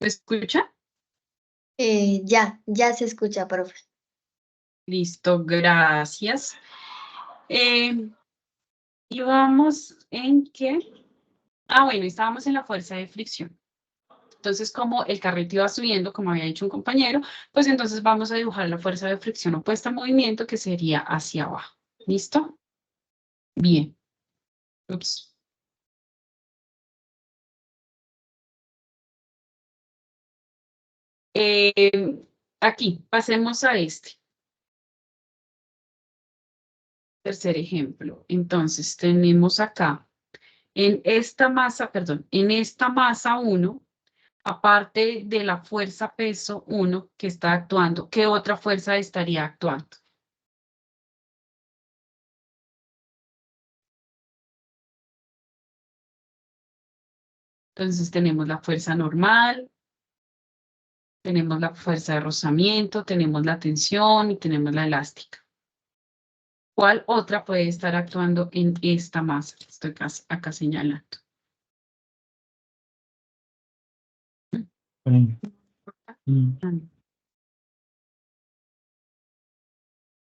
¿Me escucha? Ya se escucha, profe. Listo, gracias. Y vamos en que... bueno, estábamos en la fuerza de fricción. Entonces, como el carrete iba subiendo, como había dicho un compañero, pues entonces vamos a dibujar la fuerza de fricción opuesta al movimiento, que sería hacia abajo. ¿Listo? Bien. Ups. Aquí, pasemos a este. Tercer ejemplo. Entonces, tenemos acá, en esta masa 1, aparte de la fuerza peso 1 que está actuando, ¿qué otra fuerza estaría actuando? Entonces tenemos la fuerza normal, tenemos la fuerza de rozamiento, tenemos la tensión y tenemos la elástica. ¿Cuál otra puede estar actuando en esta masa que estoy acá señalando?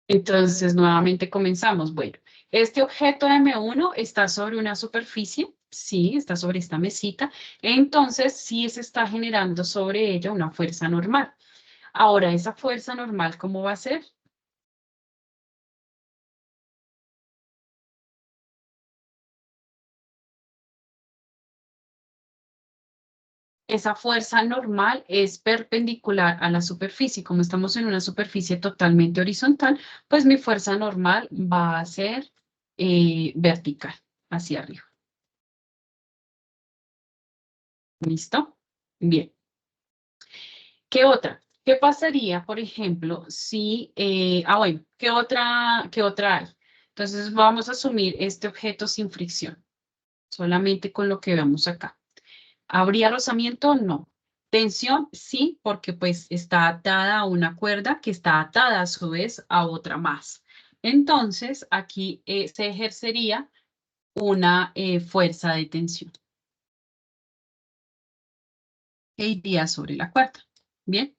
Entonces, nuevamente comenzamos. Bueno, este objeto M1 está sobre una superficie, sí, está sobre esta mesita, entonces sí se está generando sobre ella una fuerza normal. Ahora, esa fuerza normal, ¿cómo va a ser? Esa fuerza normal es perpendicular a la superficie. Como estamos en una superficie totalmente horizontal, pues mi fuerza normal va a ser vertical, hacia arriba. ¿Listo? Bien. ¿Qué otra? ¿Qué pasaría, por ejemplo, si... bueno, ¿qué otra hay? Entonces vamos a asumir este objeto sin fricción, solamente con lo que vemos acá. ¿Habría rozamiento? No. Tensión, sí, porque pues está atada a una cuerda que está atada a su vez a otra más. Entonces, aquí se ejercería una fuerza de tensión que iría sobre la cuerda. Bien.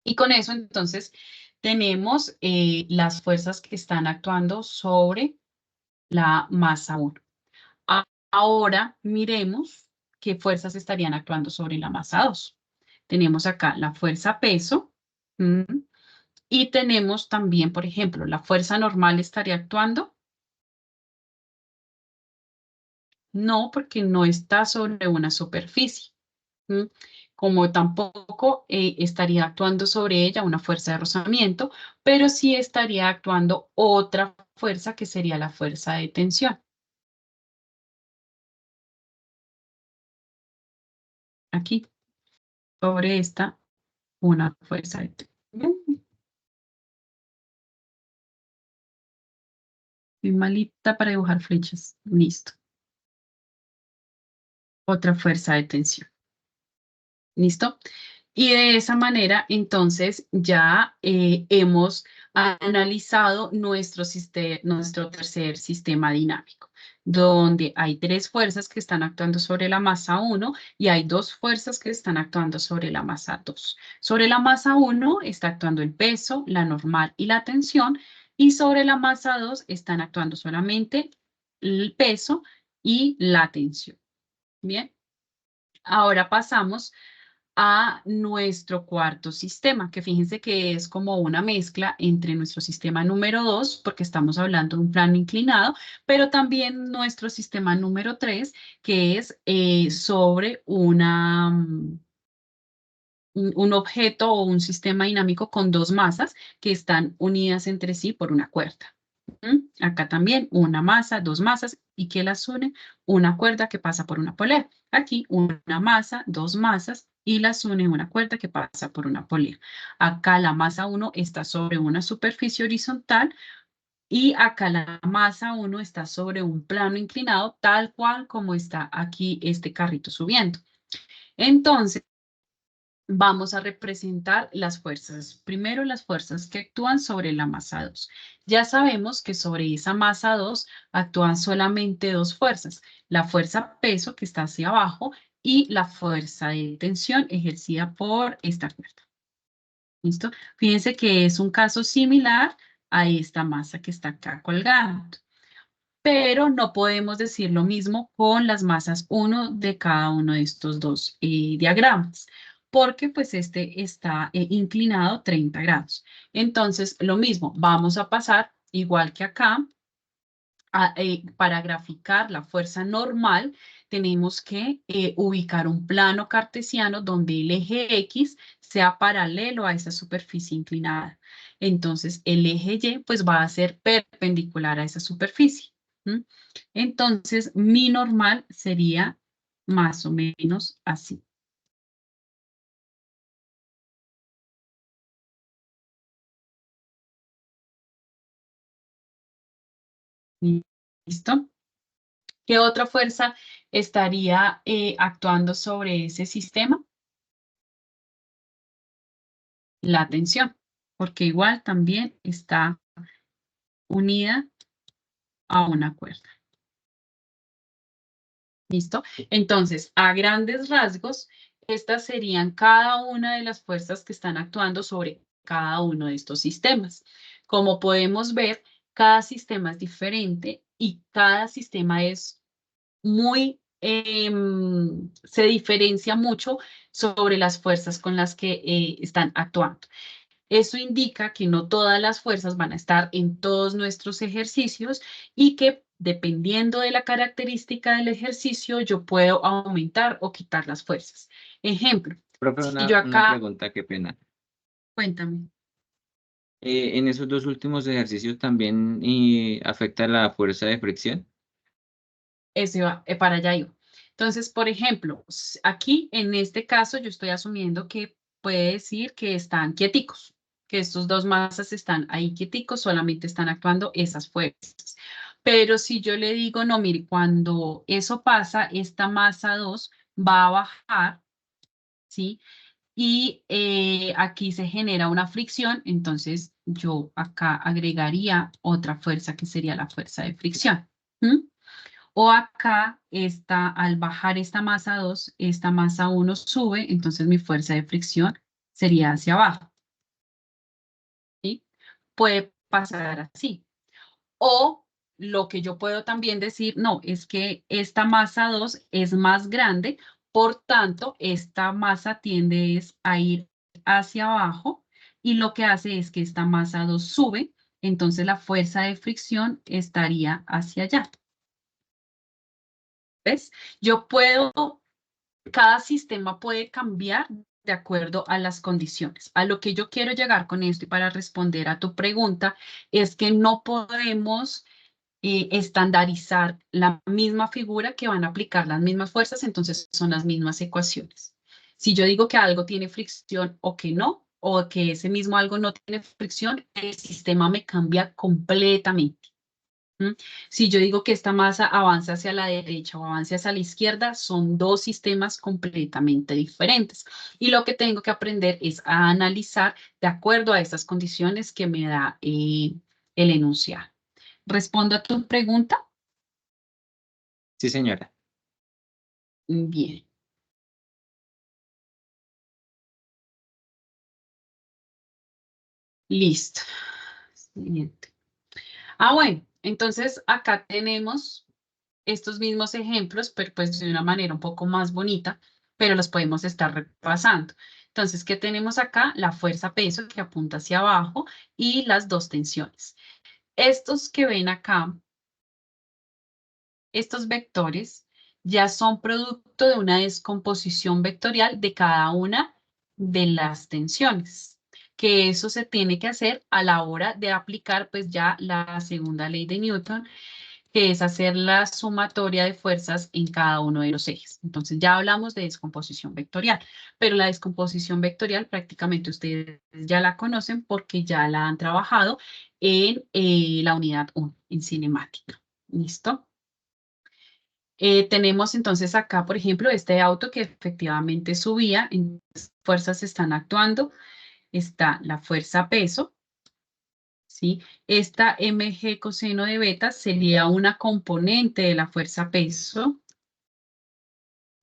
Y con eso, entonces, tenemos las fuerzas que están actuando sobre la masa 1. Ahora, miremos qué fuerzas estarían actuando sobre la masa 2. Tenemos acá la fuerza peso, y tenemos también, por ejemplo, la fuerza normal estaría actuando. No, porque no está sobre una superficie. Como tampoco estaría actuando sobre ella una fuerza de rozamiento, pero sí estaría actuando otra fuerza que sería la fuerza de tensión. Aquí, sobre esta, una fuerza de tensión. Soy malita para dibujar flechas. Listo. Otra fuerza de tensión. ¿Listo? Y de esa manera, entonces, ya hemos analizado nuestro tercer sistema dinámico, donde hay 3 fuerzas que están actuando sobre la masa 1 y hay 2 fuerzas que están actuando sobre la masa 2. Sobre la masa 1 está actuando el peso, la normal y la tensión, y sobre la masa 2 están actuando solamente el peso y la tensión. Bien, ahora pasamos a nuestro cuarto sistema, que fíjense que es como una mezcla entre nuestro sistema número 2, porque estamos hablando de un plano inclinado, pero también nuestro sistema número 3, que es sobre un objeto o un sistema dinámico con 2 masas que están unidas entre sí por una cuerda. Acá también una masa, 2 masas, ¿y qué las une? Una cuerda que pasa por una polea. Aquí una masa, 2 masas y las une una cuerda que pasa por una polea. Acá la masa 1 está sobre una superficie horizontal y acá la masa 1 está sobre un plano inclinado, tal cual como está aquí este carrito subiendo. Entonces, vamos a representar las fuerzas. Primero, las fuerzas que actúan sobre la masa 2. Ya sabemos que sobre esa masa 2 actúan solamente dos fuerzas. La fuerza peso, que está hacia abajo, y la fuerza de tensión ejercida por esta cuerda. ¿Listo? Fíjense que es un caso similar a esta masa que está acá colgando. Pero no podemos decir lo mismo con las masas 1 de cada uno de estos dos diagramas, porque pues este está inclinado 30 grados. Entonces, lo mismo, vamos a pasar, igual que acá, para graficar la fuerza normal, tenemos que ubicar un plano cartesiano donde el eje X sea paralelo a esa superficie inclinada. Entonces, el eje Y pues va a ser perpendicular a esa superficie. ¿Mm? Entonces, mi normal sería más o menos así. ¿Listo? ¿Qué otra fuerza estaría actuando sobre ese sistema? La tensión, porque igual también está unida a una cuerda. ¿Listo? Entonces, a grandes rasgos, estas serían cada una de las fuerzas que están actuando sobre cada uno de estos sistemas. Como podemos ver, cada sistema es diferente y cada sistema es muy, se diferencia mucho sobre las fuerzas con las que están actuando. Eso indica que no todas las fuerzas van a estar en todos nuestros ejercicios y que dependiendo de la característica del ejercicio, yo puedo aumentar o quitar las fuerzas. Ejemplo, Profe, si yo una acá, pregunta, qué pena. cuéntame, En esos dos últimos ejercicios también afecta la fuerza de fricción. ese va, para allá iba. Entonces, por ejemplo, aquí en este caso yo estoy asumiendo que puede decir que están quieticos, que estos dos masas están ahí quieticos, solamente están actuando esas fuerzas. Pero si yo le digo, no, mire, cuando eso pasa, esta masa 2 va a bajar, ¿sí? Y aquí se genera una fricción, entonces yo acá agregaría otra fuerza que sería la fuerza de fricción. ¿Mm? O acá, al bajar esta masa 2, esta masa 1 sube, entonces mi fuerza de fricción sería hacia abajo. ¿Sí? Puede pasar así. O lo que yo puedo también decir, no, es que esta masa 2 es más grande, por tanto, esta masa tiende a ir hacia abajo y lo que hace es que esta masa 2 sube, entonces la fuerza de fricción estaría hacia allá. ¿Ves? Yo puedo, cada sistema puede cambiar de acuerdo a las condiciones. A lo que yo quiero llegar con esto y para responder a tu pregunta es que no podemos estandarizar la misma figura que van a aplicar las mismas fuerzas, entonces son las mismas ecuaciones. Si yo digo que algo tiene fricción o que no, o que ese mismo algo no tiene fricción, el sistema me cambia completamente. ¿Mm? Si yo digo que esta masa avanza hacia la derecha o avanza hacia la izquierda, son dos sistemas completamente diferentes. Y lo que tengo que aprender es a analizar de acuerdo a estas condiciones que me da el enunciado. ¿Respondo a tu pregunta? Sí, señora. Bien. Listo. Siguiente. Bueno, entonces acá tenemos estos mismos ejemplos, pero pues de una manera un poco más bonita, pero los podemos estar repasando. Entonces, ¿qué tenemos acá? La fuerza peso que apunta hacia abajo y las dos tensiones. Estos que ven acá, estos vectores, ya son producto de una descomposición vectorial de cada una de las tensiones, que eso se tiene que hacer a la hora de aplicar pues ya la segunda ley de Newton, que es hacer la sumatoria de fuerzas en cada uno de los ejes. Entonces ya hablamos de descomposición vectorial, pero la descomposición vectorial prácticamente ustedes ya la conocen porque ya la han trabajado en la unidad 1, en cinemática. ¿Listo? Tenemos entonces acá, por ejemplo, este auto que efectivamente subía, en fuerzas están actuando, está la fuerza peso, ¿sí? Esta mg coseno de beta sería una componente de la fuerza peso,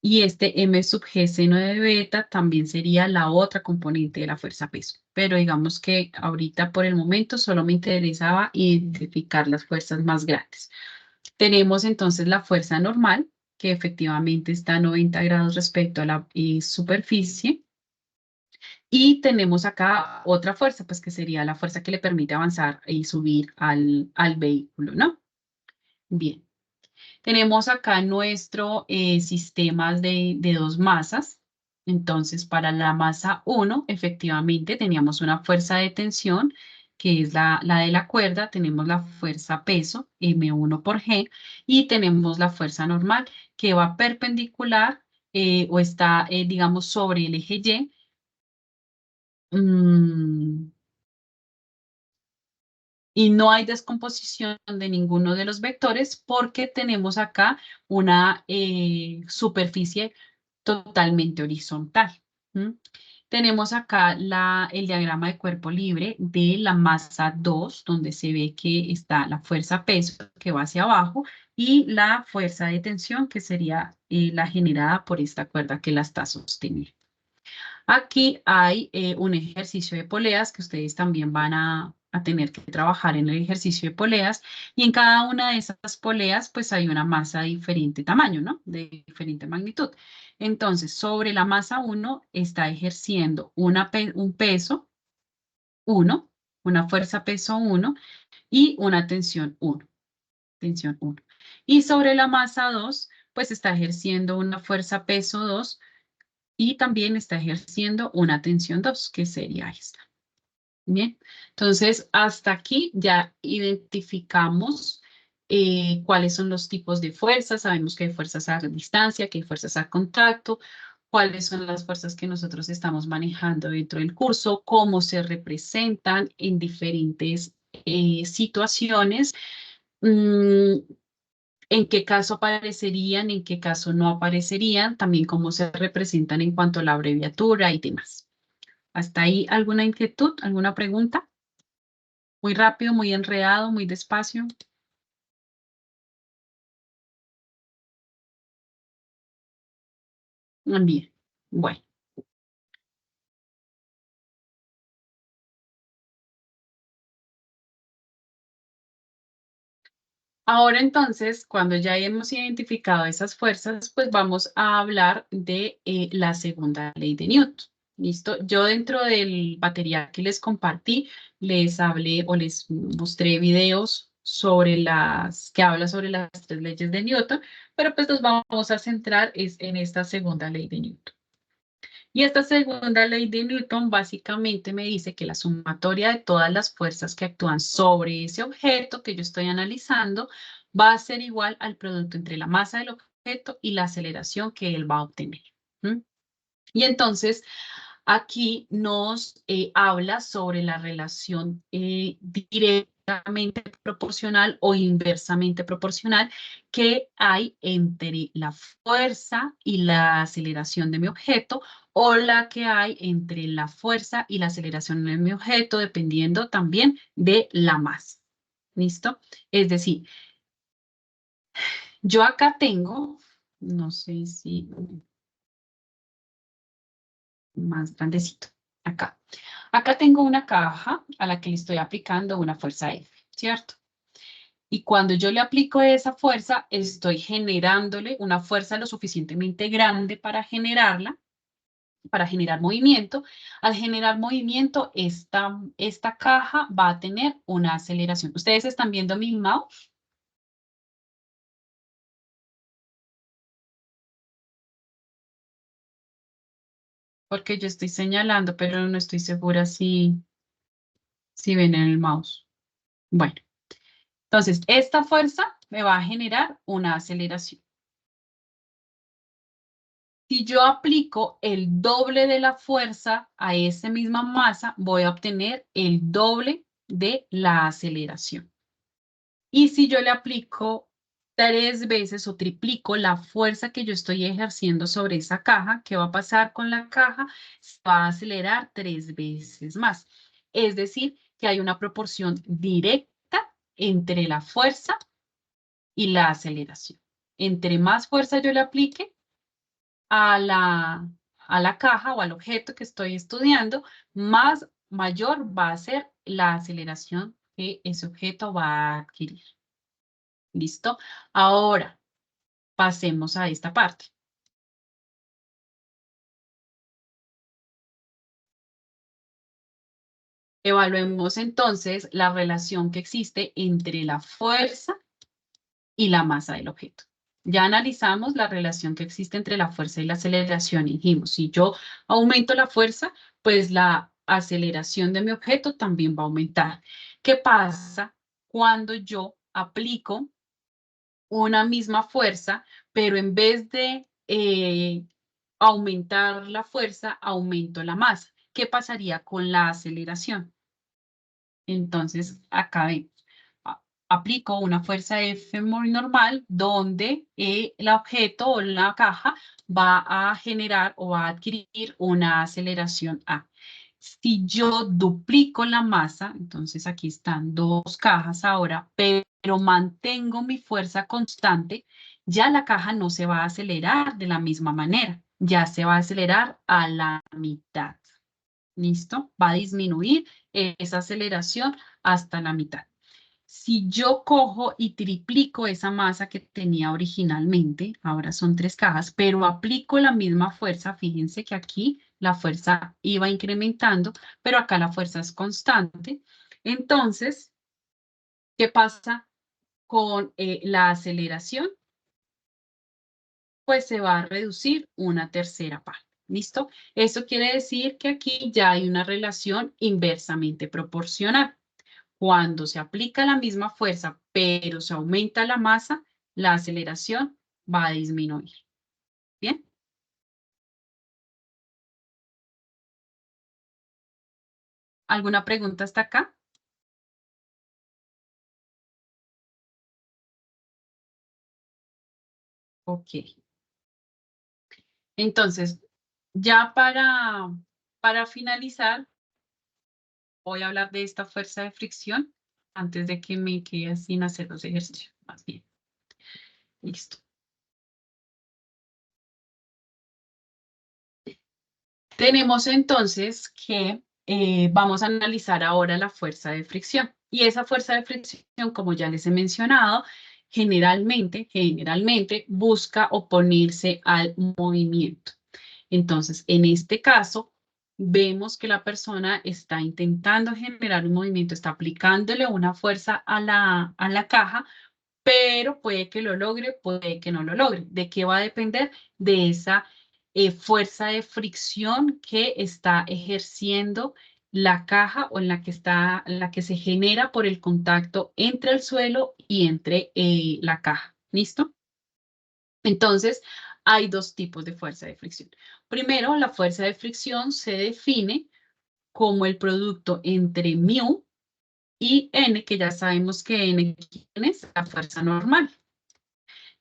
y este m sub g seno de beta también sería la otra componente de la fuerza peso. Pero digamos que ahorita por el momento solo me interesaba identificar las fuerzas más grandes. Tenemos entonces la fuerza normal, que efectivamente está a 90 grados respecto a la superficie. Y tenemos acá otra fuerza, pues que sería la fuerza que le permite avanzar y subir al vehículo, ¿no? Bien. Tenemos acá nuestro sistema de dos masas. Entonces, para la masa 1, efectivamente, teníamos una fuerza de tensión, que es la de la cuerda. Tenemos la fuerza peso, M1 por G, y tenemos la fuerza normal, que va perpendicular o está, digamos, sobre el eje Y. Y no hay descomposición de ninguno de los vectores porque tenemos acá una superficie totalmente horizontal. Tenemos acá el diagrama de cuerpo libre de la masa 2, donde se ve que está la fuerza peso que va hacia abajo y la fuerza de tensión que sería la generada por esta cuerda que la está sosteniendo. Aquí hay un ejercicio de poleas que ustedes también van a tener que trabajar en el ejercicio de poleas, y en cada una de esas poleas pues hay una masa de diferente tamaño, ¿no? De diferente magnitud. Entonces, sobre la masa 1 está ejerciendo un peso 1, una fuerza peso 1 y una tensión 1. Tensión 1. Y sobre la masa 2 pues está ejerciendo una fuerza peso 2 y también está ejerciendo una tensión 2, que sería esta. Bien, entonces hasta aquí ya identificamos cuáles son los tipos de fuerzas. Sabemos que hay fuerzas a distancia, que hay fuerzas a contacto, cuáles son las fuerzas que nosotros estamos manejando dentro del curso, cómo se representan en diferentes situaciones. En qué caso aparecerían, en qué caso no aparecerían, también cómo se representan en cuanto a la abreviatura y demás. ¿Hasta ahí alguna inquietud, alguna pregunta? Muy rápido, muy enredado, muy despacio. Bien, bueno. Ahora entonces, cuando ya hemos identificado esas fuerzas, pues vamos a hablar de la segunda ley de Newton. ¿Listo? Yo dentro del material que les compartí, les hablé o les mostré videos que habla sobre las tres leyes de Newton, pero pues nos vamos a centrar en esta segunda ley de Newton. Y esta segunda ley de Newton básicamente me dice que la sumatoria de todas las fuerzas que actúan sobre ese objeto que yo estoy analizando va a ser igual al producto entre la masa del objeto y la aceleración que él va a obtener. Y entonces aquí nos habla sobre la relación directamente proporcional o inversamente proporcional que hay entre la fuerza y la aceleración de mi objeto, o la que hay entre la fuerza y la aceleración de mi objeto, dependiendo también de la masa. ¿Listo? Es decir, yo acá tengo, no sé si más grandecito, acá. Acá tengo una caja a la que le estoy aplicando una fuerza F, ¿cierto? Y cuando yo le aplico esa fuerza, estoy generándole una fuerza lo suficientemente grande para generarla, para generar movimiento. Al generar movimiento, esta caja va a tener una aceleración. ¿Ustedes están viendo mi mouse? Porque yo estoy señalando, pero no estoy segura si ven en el mouse. Bueno, entonces esta fuerza me va a generar una aceleración. Si yo aplico el doble de la fuerza a esa misma masa, voy a obtener el doble de la aceleración. Y si yo le aplico 3 veces o triplico la fuerza que yo estoy ejerciendo sobre esa caja, ¿qué va a pasar con la caja? Se va a acelerar 3 veces más. Es decir, que hay una proporción directa entre la fuerza y la aceleración. Entre más fuerza yo le aplique a la caja o al objeto que estoy estudiando, mayor va a ser la aceleración que ese objeto va a adquirir. ¿Listo? Ahora, pasemos a esta parte. Evaluemos entonces la relación que existe entre la fuerza y la masa del objeto. Ya analizamos la relación que existe entre la fuerza y la aceleración y dijimos, si yo aumento la fuerza, pues la aceleración de mi objeto también va a aumentar. ¿Qué pasa cuando yo aplico una misma fuerza, pero en vez de aumentar la fuerza, aumento la masa? ¿Qué pasaría con la aceleración? Entonces, acá vemos. Aplico una fuerza F muy normal donde el objeto o la caja va a generar o va a adquirir una aceleración A. Si yo duplico la masa, entonces aquí están 2 cajas ahora, pero mantengo mi fuerza constante, ya la caja no se va a acelerar de la misma manera, ya se va a acelerar a la mitad. ¿Listo? Va a disminuir esa aceleración hasta la mitad. Si yo cojo y triplico esa masa que tenía originalmente, ahora son 3 cajas, pero aplico la misma fuerza, fíjense que aquí la fuerza iba incrementando, pero acá la fuerza es constante. Entonces, ¿qué pasa con la aceleración? Pues se va a reducir una tercera parte. ¿Listo? Eso quiere decir que aquí ya hay una relación inversamente proporcional. Cuando se aplica la misma fuerza, pero se aumenta la masa, la aceleración va a disminuir. ¿Bien? ¿Alguna pregunta hasta acá? Ok. Entonces, ya para finalizar, voy a hablar de esta fuerza de fricción antes de que me quede sin hacer los ejercicios. Más bien. Listo. Tenemos entonces que vamos a analizar ahora la fuerza de fricción. Y esa fuerza de fricción, como ya les he mencionado, generalmente busca oponerse al movimiento. Entonces, en este caso, vemos que la persona está intentando generar un movimiento, está aplicándole una fuerza a la caja, pero puede que lo logre, puede que no lo logre. ¿De qué va a depender? De esa fuerza de fricción que está ejerciendo la caja o en la que se genera por el contacto entre el suelo y entre la caja. ¿Listo? Entonces, hay 2 tipos de fuerza de fricción. Primero, la fuerza de fricción se define como el producto entre μ y N, que ya sabemos que N es la fuerza normal.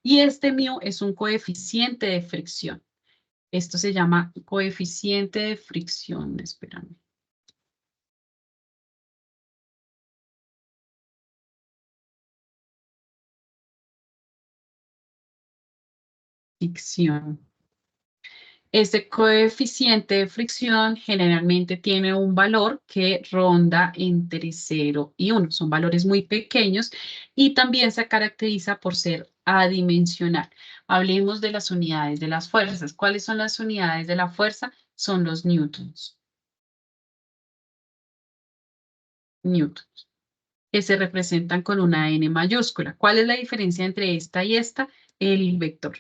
Y este μ es un coeficiente de fricción. Esto se llama coeficiente de fricción. Espérame. Fricción. Este coeficiente de fricción generalmente tiene un valor que ronda entre 0 y 1. Son valores muy pequeños y también se caracteriza por ser adimensional. Hablemos de las unidades de las fuerzas. ¿Cuáles son las unidades de la fuerza? Son los newtons. Newtons, que se representan con una N mayúscula. ¿Cuál es la diferencia entre esta y esta? El vector.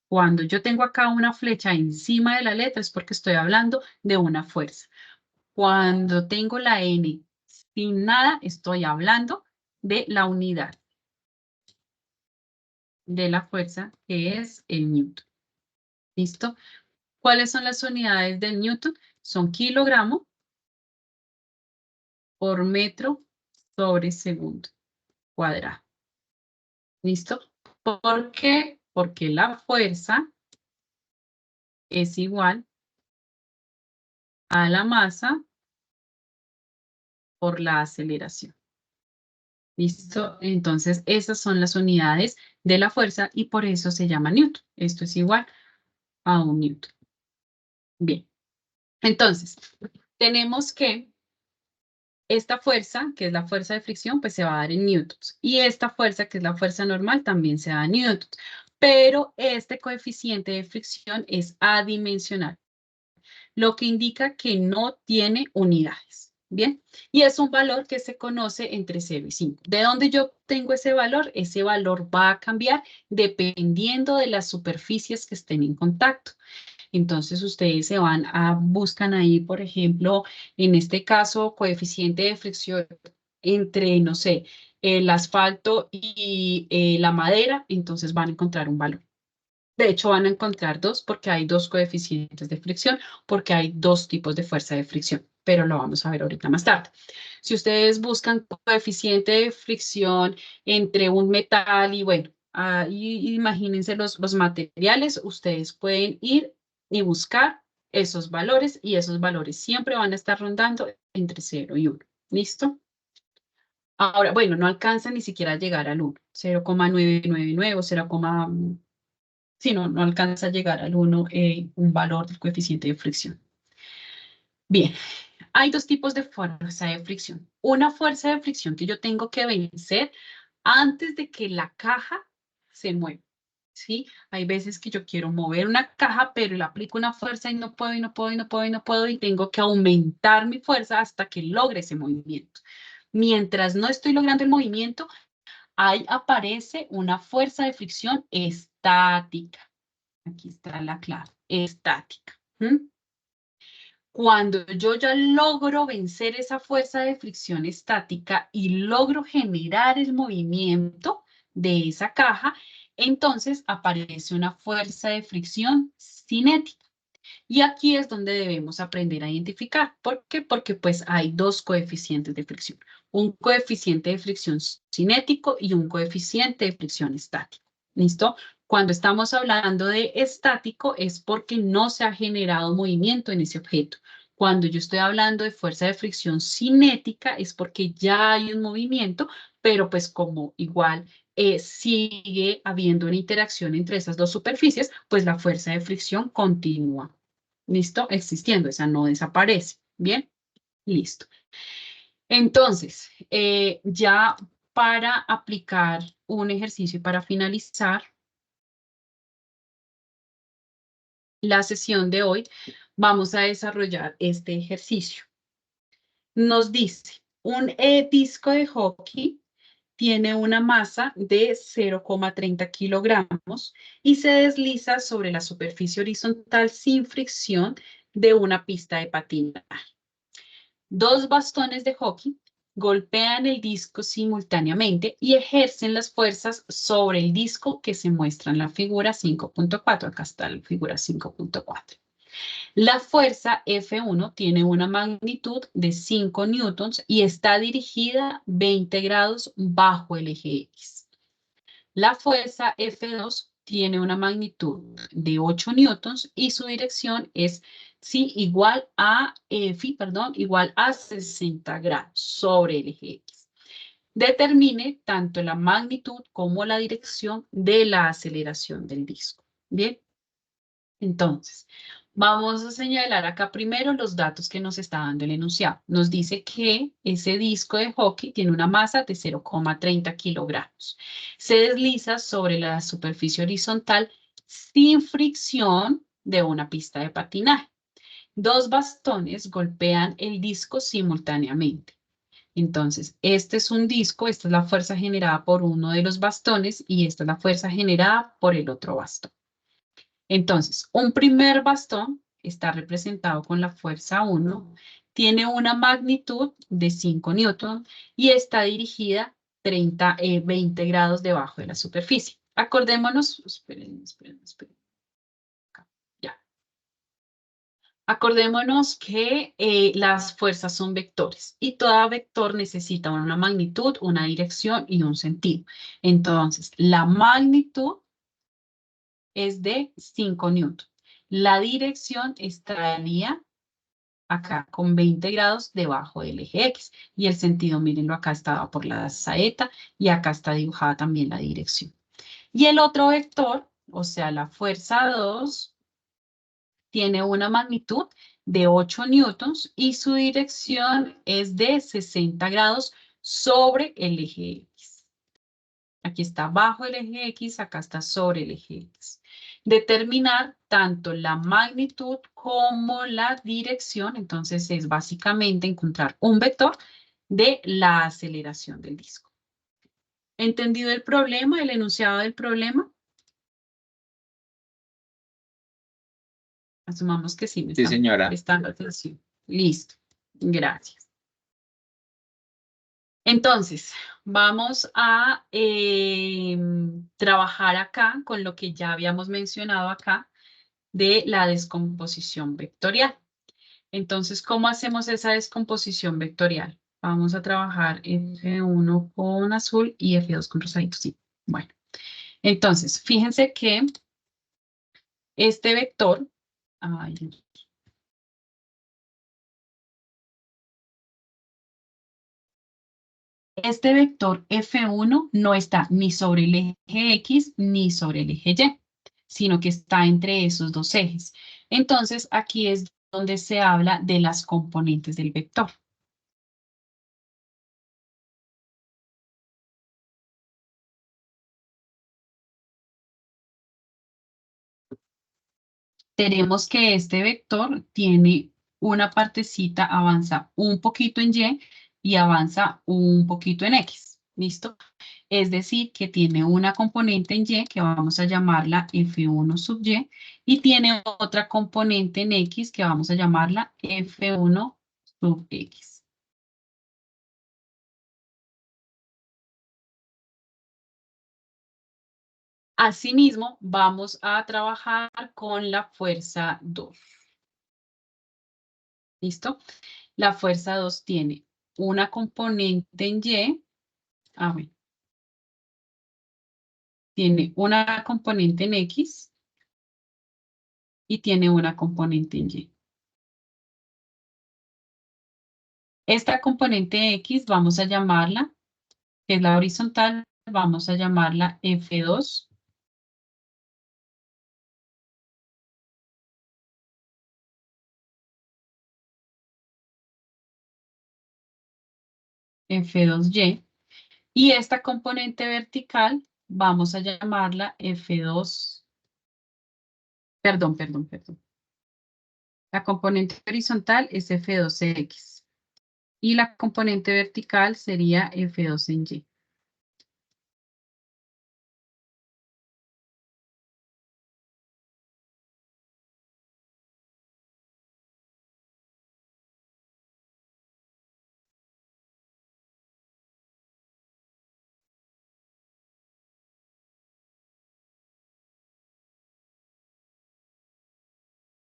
Cuando yo tengo acá una flecha encima de la letra es porque estoy hablando de una fuerza. Cuando tengo la N sin nada, estoy hablando de la unidad. de la fuerza, que es el newton. ¿Listo? ¿Cuáles son las unidades del newton? Son kilogramo por metro sobre segundo cuadrado. ¿Listo? ¿Por qué? Porque la fuerza es igual a la masa por la aceleración. ¿Listo? Entonces, esas son las unidades de la fuerza y por eso se llama newton. Esto es igual a un newton. Bien. Entonces, tenemos que esta fuerza, que es la fuerza de fricción, pues se va a dar en newtons. Y esta fuerza, que es la fuerza normal, también se da en newtons. Pero este coeficiente de fricción es adimensional, lo que indica que no tiene unidades. Bien, y es un valor que se conoce entre 0 y 5. ¿De dónde yo obtengo ese valor? Ese valor va a cambiar dependiendo de las superficies que estén en contacto. Entonces, ustedes se van a, buscan ahí, por ejemplo, en este caso, coeficiente de fricción entre, no sé, el asfalto y la madera, entonces van a encontrar un valor. De hecho, van a encontrar dos porque hay dos coeficientes de fricción, porque hay dos tipos de fuerza de fricción, pero lo vamos a ver ahorita más tarde. Si ustedes buscan coeficiente de fricción entre un metal y bueno, ahí imagínense los materiales, ustedes pueden ir y buscar esos valores y esos valores siempre van a estar rondando entre 0 y 1. ¿Listo? Ahora, bueno, no alcanza ni siquiera a llegar al 1, 0,999 o 0, sí, no alcanza a llegar al 1 un valor del coeficiente de fricción. Bien, hay dos tipos de fuerza de fricción. Una fuerza de fricción que yo tengo que vencer antes de que la caja se mueva. ¿Sí? Hay veces que yo quiero mover una caja, pero le aplico una fuerza y no puedo, y no puedo, y no puedo, y no puedo, y tengo que aumentar mi fuerza hasta que logre ese movimiento. Mientras no estoy logrando el movimiento, ahí aparece una fuerza de fricción estática. Aquí está la clave, estática. Cuando yo ya logro vencer esa fuerza de fricción estática y logro generar el movimiento de esa caja, entonces aparece una fuerza de fricción cinética. Y aquí es donde debemos aprender a identificar. ¿Por qué? Porque pues hay dos coeficientes de fricción. Un coeficiente de fricción cinético y un coeficiente de fricción estático. ¿Listo? Cuando estamos hablando de estático es porque no se ha generado movimiento en ese objeto. Cuando yo estoy hablando de fuerza de fricción cinética es porque ya hay un movimiento, pero pues como igual sigue habiendo una interacción entre esas dos superficies, pues la fuerza de fricción continúa. ¿Listo? Existiendo, esa no desaparece. ¿Bien? Listo. Entonces, ya para aplicar un ejercicio y para finalizar la sesión de hoy, vamos a desarrollar este ejercicio. Nos dice, un disco de hockey tiene una masa de 0,30 kilogramos y se desliza sobre la superficie horizontal sin fricción de una pista de patinaje. Dos bastones de hockey golpean el disco simultáneamente y ejercen las fuerzas sobre el disco que se muestra en la figura 5.4. Acá está la figura 5.4. La fuerza F1 tiene una magnitud de 5 newtons y está dirigida 20 grados bajo el eje X. La fuerza F2 tiene una magnitud de 8 newtons y su dirección es igual a 60 grados sobre el eje X. Determine tanto la magnitud como la dirección de la aceleración del disco. Bien, entonces, vamos a señalar acá primero los datos que nos está dando el enunciado. Nos dice que ese disco de hockey tiene una masa de 0,30 kilogramos. Se desliza sobre la superficie horizontal sin fricción de una pista de patinaje. Dos bastones golpean el disco simultáneamente. Entonces, este es un disco, esta es la fuerza generada por uno de los bastones y esta es la fuerza generada por el otro bastón. Entonces, un primer bastón está representado con la fuerza 1, tiene una magnitud de 5 newtons y está dirigida 20 grados debajo de la superficie. Acordémonos, esperen. Acá, ya. Acordémonos que las fuerzas son vectores y todo vector necesita una magnitud, una dirección y un sentido. Entonces, la magnitud es de 5 newtons. La dirección estaría acá con 20 grados debajo del eje X. Y el sentido, mírenlo, acá estaba por la saeta y acá está dibujada también la dirección. Y el otro vector, o sea, la fuerza 2, tiene una magnitud de 8 newtons y su dirección es de 60 grados sobre el eje X. Aquí está bajo el eje X, acá está sobre el eje X. Determinar tanto la magnitud como la dirección, entonces es básicamente encontrar un vector de la aceleración del disco. ¿Entendido el problema, el enunciado del problema? Asumamos que sí, me Sí, están señora. prestando atención. Listo, gracias. Entonces, vamos a trabajar acá con lo que ya habíamos mencionado acá de la descomposición vectorial. Entonces, ¿cómo hacemos esa descomposición vectorial? Vamos a trabajar F1 con azul y F2 con rosadito, sí. Bueno, entonces, fíjense que este vector, ay, este vector F1 no está ni sobre el eje X ni sobre el eje Y, sino que está entre esos dos ejes. Entonces, aquí es donde se habla de las componentes del vector. Tenemos que este vector tiene una partecita, avanza un poquito en Y y avanza un poquito en X. ¿Listo? Es decir, que tiene una componente en Y que vamos a llamarla F1 sub Y tiene otra componente en X que vamos a llamarla F1 sub X. Asimismo, vamos a trabajar con la fuerza 2. ¿Listo? La fuerza 2 tiene una componente en Y. Tiene una componente en X y tiene una componente en Y. Esta componente X vamos a llamarla, que es la horizontal, vamos a llamarla F2. F2Y. Y esta componente vertical vamos a llamarla F2. Perdón. La componente horizontal es F2X. Y la componente vertical sería F2 en Y.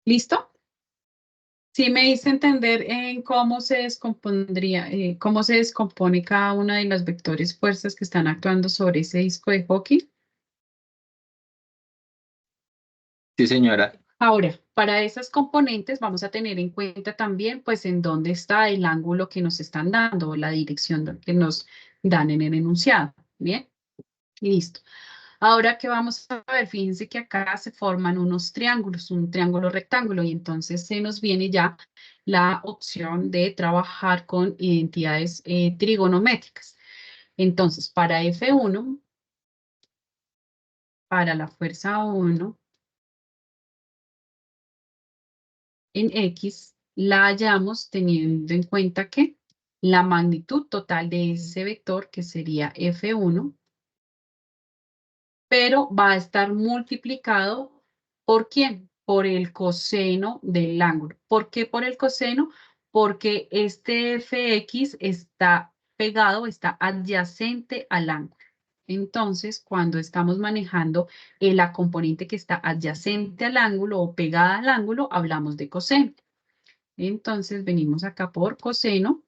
¿Listo? Sí me hice entender en cómo se descompondría, cómo se descompone cada una de las vectores fuerzas que están actuando sobre ese disco de hockey. Sí, señora. Ahora, para esas componentes vamos a tener en cuenta también, pues, en dónde está el ángulo que nos están dando o la dirección que nos dan en el enunciado. Bien, listo. Ahora que vamos a ver, fíjense que acá se forman unos triángulos, un triángulo rectángulo, y entonces se nos viene ya la opción de trabajar con identidades trigonométricas. Entonces, para F1, para la fuerza 1 en X, la hallamos teniendo en cuenta que la magnitud total de ese vector, que sería F1, pero va a estar multiplicado ¿por quién? Por el coseno del ángulo. ¿Por qué por el coseno? Porque este fx está pegado, está adyacente al ángulo. Entonces, cuando estamos manejando la componente que está adyacente al ángulo o pegada al ángulo, hablamos de coseno. Entonces, venimos acá por coseno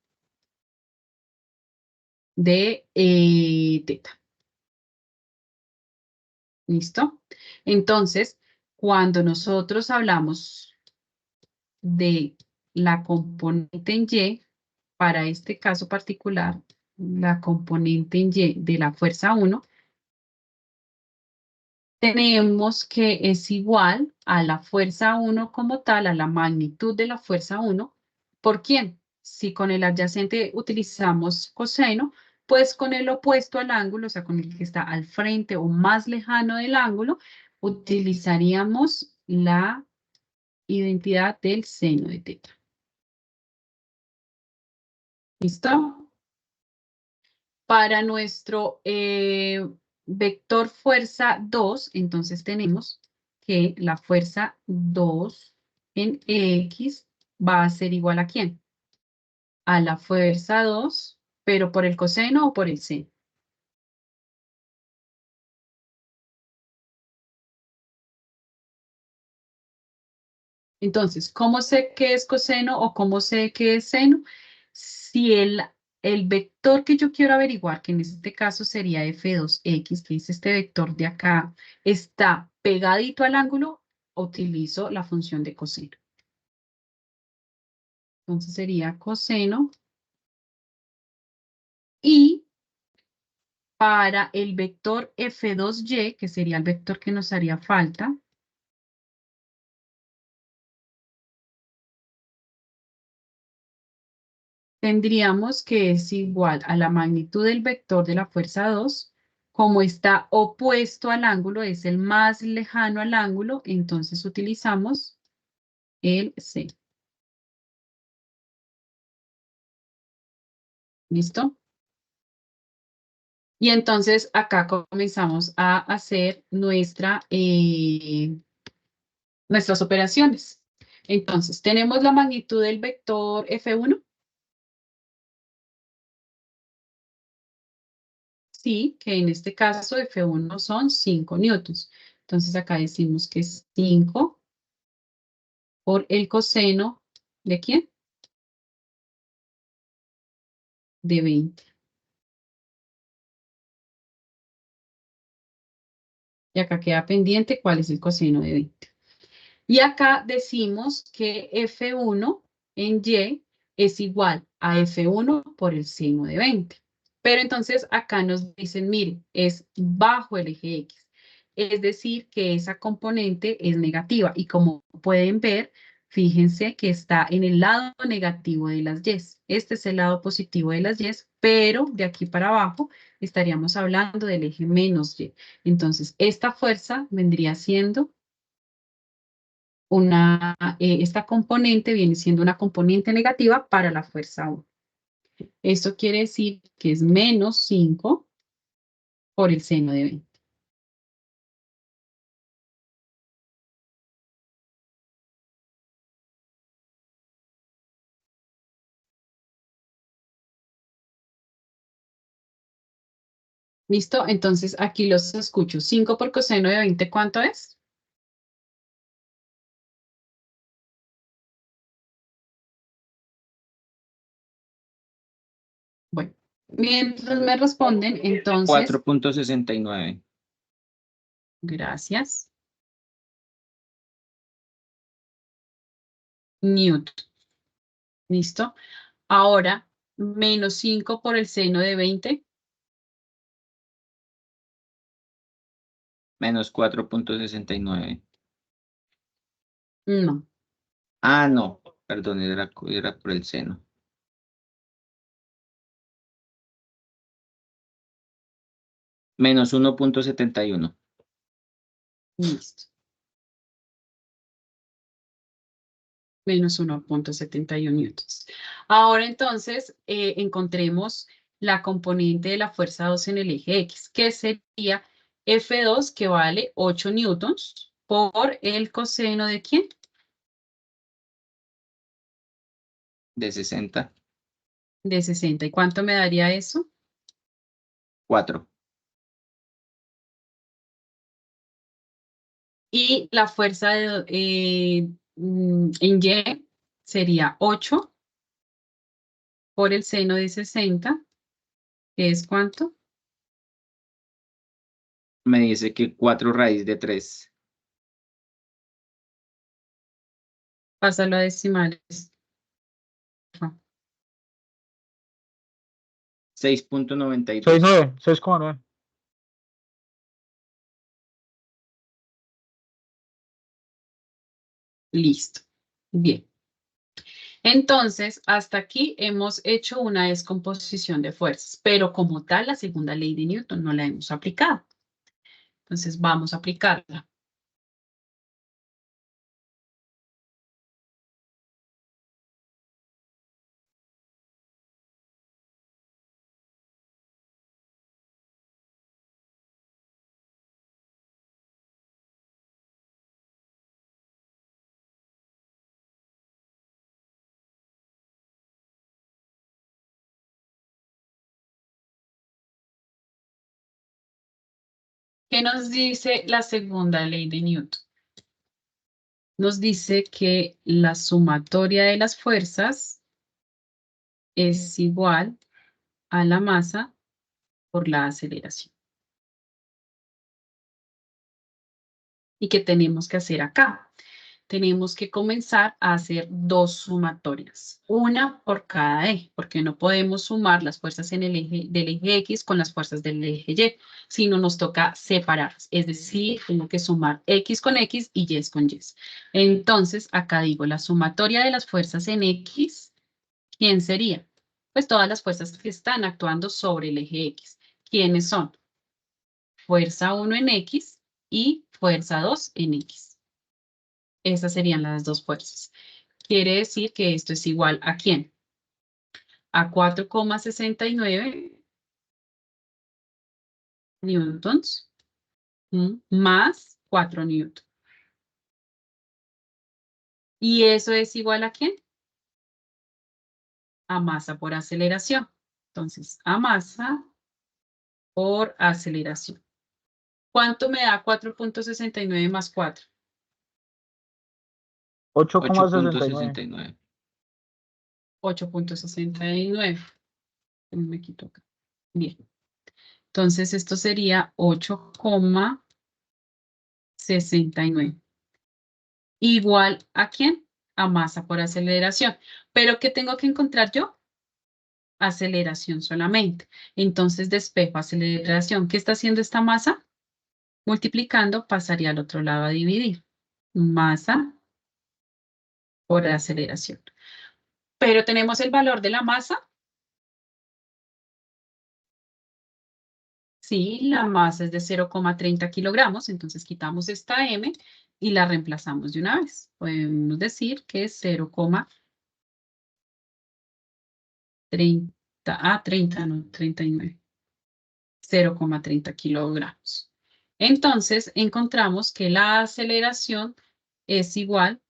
de teta. ¿Listo? Entonces, cuando nosotros hablamos de la componente en Y, para este caso particular, la componente en Y de la fuerza 1, tenemos que es igual a la fuerza 1 como tal, a la magnitud de la fuerza 1. ¿Por quién? Si con el adyacente utilizamos coseno, pues con el opuesto al ángulo, o sea, con el que está al frente o más lejano del ángulo, utilizaríamos la identidad del seno de teta. ¿Listo? Para nuestro vector fuerza 2, entonces tenemos que la fuerza 2 en X va a ser igual ¿a quién? A la fuerza 2, pero por el coseno o por el seno. Entonces, ¿cómo sé qué es coseno o cómo sé qué es seno? Si el vector que yo quiero averiguar, que en este caso sería F2X, que es este vector de acá, está pegadito al ángulo, utilizo la función de coseno. Entonces sería coseno. Y para el vector F2Y, que sería el vector que nos haría falta, tendríamos que es igual a la magnitud del vector de la fuerza 2, como está opuesto al ángulo, es el más lejano al ángulo, entonces utilizamos el C. ¿Listo? Y entonces acá comenzamos a hacer nuestras operaciones. Entonces, tenemos la magnitud del vector F1. Sí, que en este caso F1 son 5 newtons. Entonces acá decimos que es 5 por el coseno ¿de quién? De 20. Y acá queda pendiente cuál es el coseno de 20. Y acá decimos que F1 en Y es igual a F1 por el seno de 20. Pero entonces acá nos dicen, mire, es bajo el eje X. Es decir, que esa componente es negativa. Y como pueden ver, fíjense que está en el lado negativo de las Y. Este es el lado positivo de las Y, pero de aquí para abajo estaríamos hablando del eje menos Y. Entonces, esta fuerza vendría siendo esta componente viene siendo una componente negativa para la fuerza 1. Esto quiere decir que es menos 5 por el seno de 20. ¿Listo? Entonces aquí los escucho. 5 por coseno de 20, ¿cuánto es? Bueno, mientras me responden, entonces, 4.69. gracias. Newton. ¿Listo? Ahora, menos 5 por el seno de 20. Menos 4.69. No. Ah, no, perdón, era por el seno. Menos 1.71. Listo. Menos 1.71 newtons. Ahora entonces encontremos la componente de la fuerza 2 en el eje X, que sería F2, que vale 8 newtons, por el coseno ¿de quién? De 60. De 60. ¿Y cuánto me daría eso? 4. Y la fuerza en Y sería 8 por el seno de 60, que es ¿cuánto? Me dice que 4 raíz de 3. Pásalo a decimales. 6.92. 6,9, 6,9. Listo. Bien. Entonces, hasta aquí hemos hecho una descomposición de fuerzas, pero como tal, la segunda ley de Newton no la hemos aplicado. Entonces, vamos a aplicarla. ¿Qué nos dice la segunda ley de Newton? Nos dice que la sumatoria de las fuerzas es igual a la masa por la aceleración. ¿Y qué tenemos que hacer acá? Tenemos que comenzar a hacer dos sumatorias, una por cada eje, porque no podemos sumar las fuerzas en el eje del eje X con las fuerzas del eje Y, sino nos toca separarlas, es decir, tengo que sumar X con X y Y con Y. Entonces, acá digo, la sumatoria de las fuerzas en X, ¿quién sería? Pues todas las fuerzas que están actuando sobre el eje X. ¿Quiénes son? Fuerza 1 en X y fuerza 2 en X. Esas serían las dos fuerzas. Quiere decir que esto es igual ¿a quién? A 4,69 newtons más 4 newtons. ¿Y eso es igual a quién? A masa por aceleración. Entonces, a masa por aceleración. ¿Cuánto me da 4,69 más 4? 8,69. 8,69. Me quito acá. Bien. Entonces, esto sería 8,69. Igual ¿a quién? A masa por aceleración. ¿Pero qué tengo que encontrar yo? Aceleración solamente. Entonces, despejo aceleración. ¿Qué está haciendo esta masa? Multiplicando, pasaría al otro lado a dividir. Masa por aceleración. Pero tenemos el valor de la masa. Sí, la masa es de 0,30 kilogramos, entonces quitamos esta M y la reemplazamos de una vez. Podemos decir que es 39. 0,30 kilogramos. Entonces, encontramos que la aceleración es igual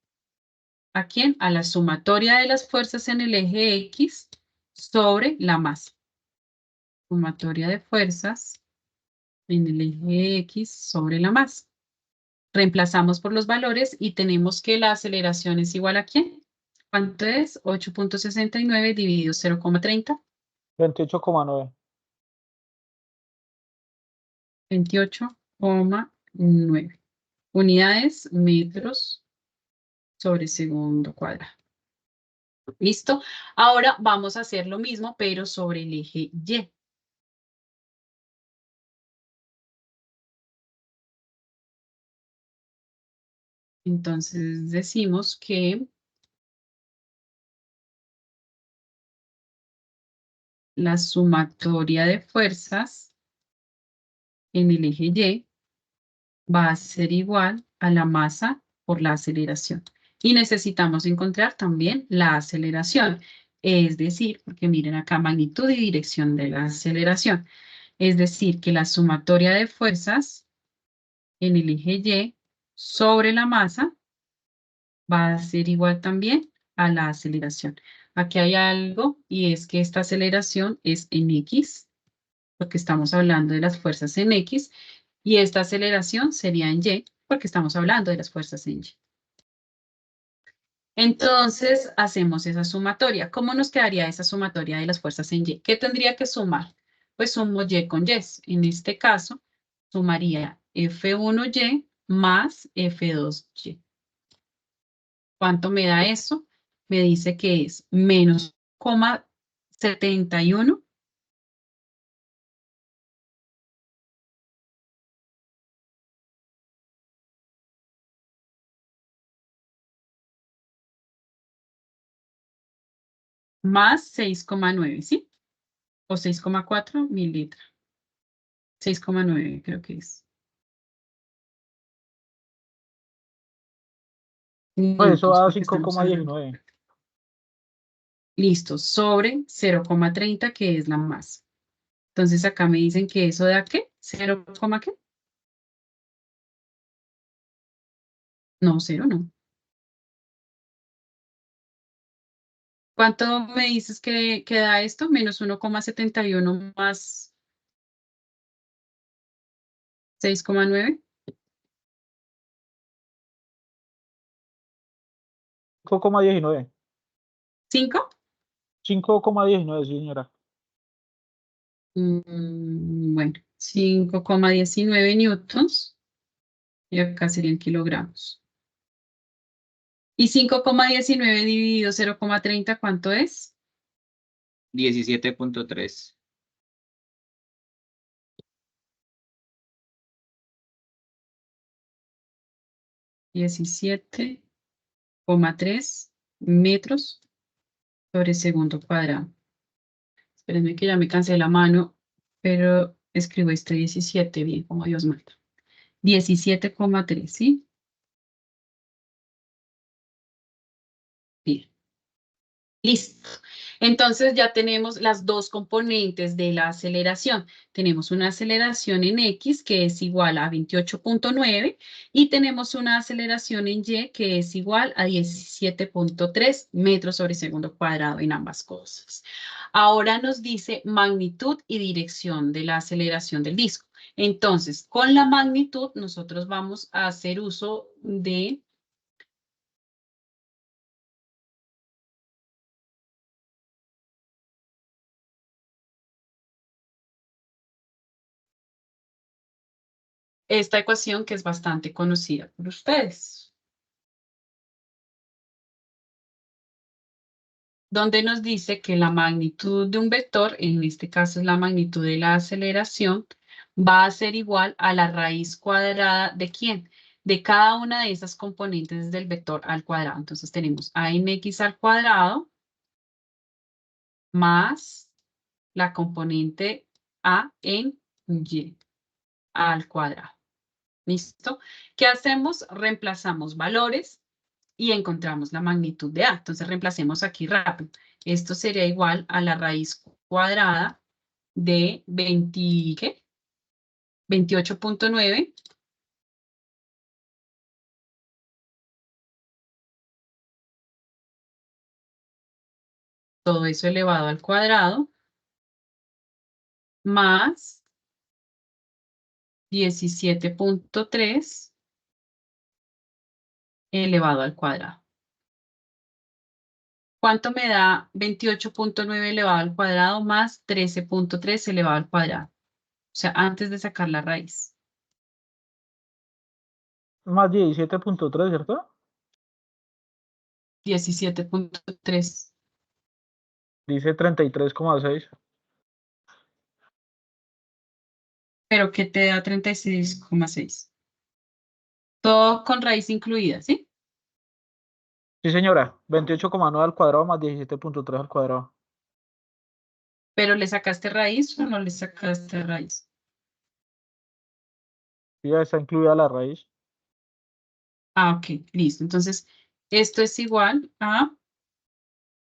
¿a quién? A la sumatoria de las fuerzas en el eje X sobre la masa. Sumatoria de fuerzas en el eje X sobre la masa. Reemplazamos por los valores y tenemos que la aceleración es igual ¿a quién? ¿Cuánto es? 8,69 dividido 0,30. 28,9. 28,9. Unidades, metros sobre segundo cuadrado. ¿Listo? Ahora vamos a hacer lo mismo, pero sobre el eje Y. Entonces decimos que la sumatoria de fuerzas en el eje Y va a ser igual a la masa por la aceleración. Y necesitamos encontrar también la aceleración. Es decir, porque miren acá magnitud y dirección de la aceleración. Es decir, que la sumatoria de fuerzas en el eje Y sobre la masa va a ser igual también a la aceleración. Aquí hay algo y es que esta aceleración es en X, porque estamos hablando de las fuerzas en X, y esta aceleración sería en Y, porque estamos hablando de las fuerzas en Y. Entonces, hacemos esa sumatoria. ¿Cómo nos quedaría esa sumatoria de las fuerzas en Y? ¿Qué tendría que sumar? Pues sumo Y con Y. En este caso, sumaría F1Y más F2Y. ¿Cuánto me da eso? Me dice que es menos 0,71 más 6,9, ¿sí? O 6,4 mililitros. 6,9 creo que es. Pues eso Minutos, da porque estamos hablando. 5,19. Listo, sobre 0,30, que es la masa. Entonces acá me dicen que eso da ¿qué? ¿0, qué? No, 0 no. ¿Cuánto me dices que da esto? Menos 1,71 más 6,9. 5,19. ¿5? 5,19, sí, señora. Bueno, 5,19 newtons. Y acá serían kilogramos. ¿Y 5,19 dividido 0,30 cuánto es? 17.3. 17,3 metros sobre segundo cuadrado. Espérenme que ya me cansé la mano, pero escribo este 17 bien, como Dios manda. 17,3, ¿sí? Bien. Listo. Entonces ya tenemos las dos componentes de la aceleración. Tenemos una aceleración en X que es igual a 28,9 y tenemos una aceleración en Y que es igual a 17,3 metros sobre segundo cuadrado en ambas cosas. Ahora nos dice magnitud y dirección de la aceleración del disco. Entonces, con la magnitud nosotros vamos a hacer uso de esta ecuación que es bastante conocida por ustedes, donde nos dice que la magnitud de un vector, en este caso es la magnitud de la aceleración, va a ser igual a la raíz cuadrada ¿de quién? De cada una de esas componentes del vector al cuadrado. Entonces tenemos a en x al cuadrado más la componente a en y al cuadrado. ¿Listo? ¿Qué hacemos? Reemplazamos valores y encontramos la magnitud de A. Entonces reemplacemos aquí rápido. Esto sería igual a la raíz cuadrada de 28,9 todo eso elevado al cuadrado más 17,3 elevado al cuadrado. ¿Cuánto me da 28,9 elevado al cuadrado más 13,3 elevado al cuadrado? O sea, antes de sacar la raíz. Más 17,3, ¿cierto? 17,3. Dice 33,6. ¿Pero qué te da 36,6? Todo con raíz incluida, ¿sí? Sí, señora. 28,9 al cuadrado más 17,3 al cuadrado. ¿Pero le sacaste raíz o no le sacaste raíz? Sí, ya está incluida la raíz. Ah, ok, listo. Entonces, esto es igual a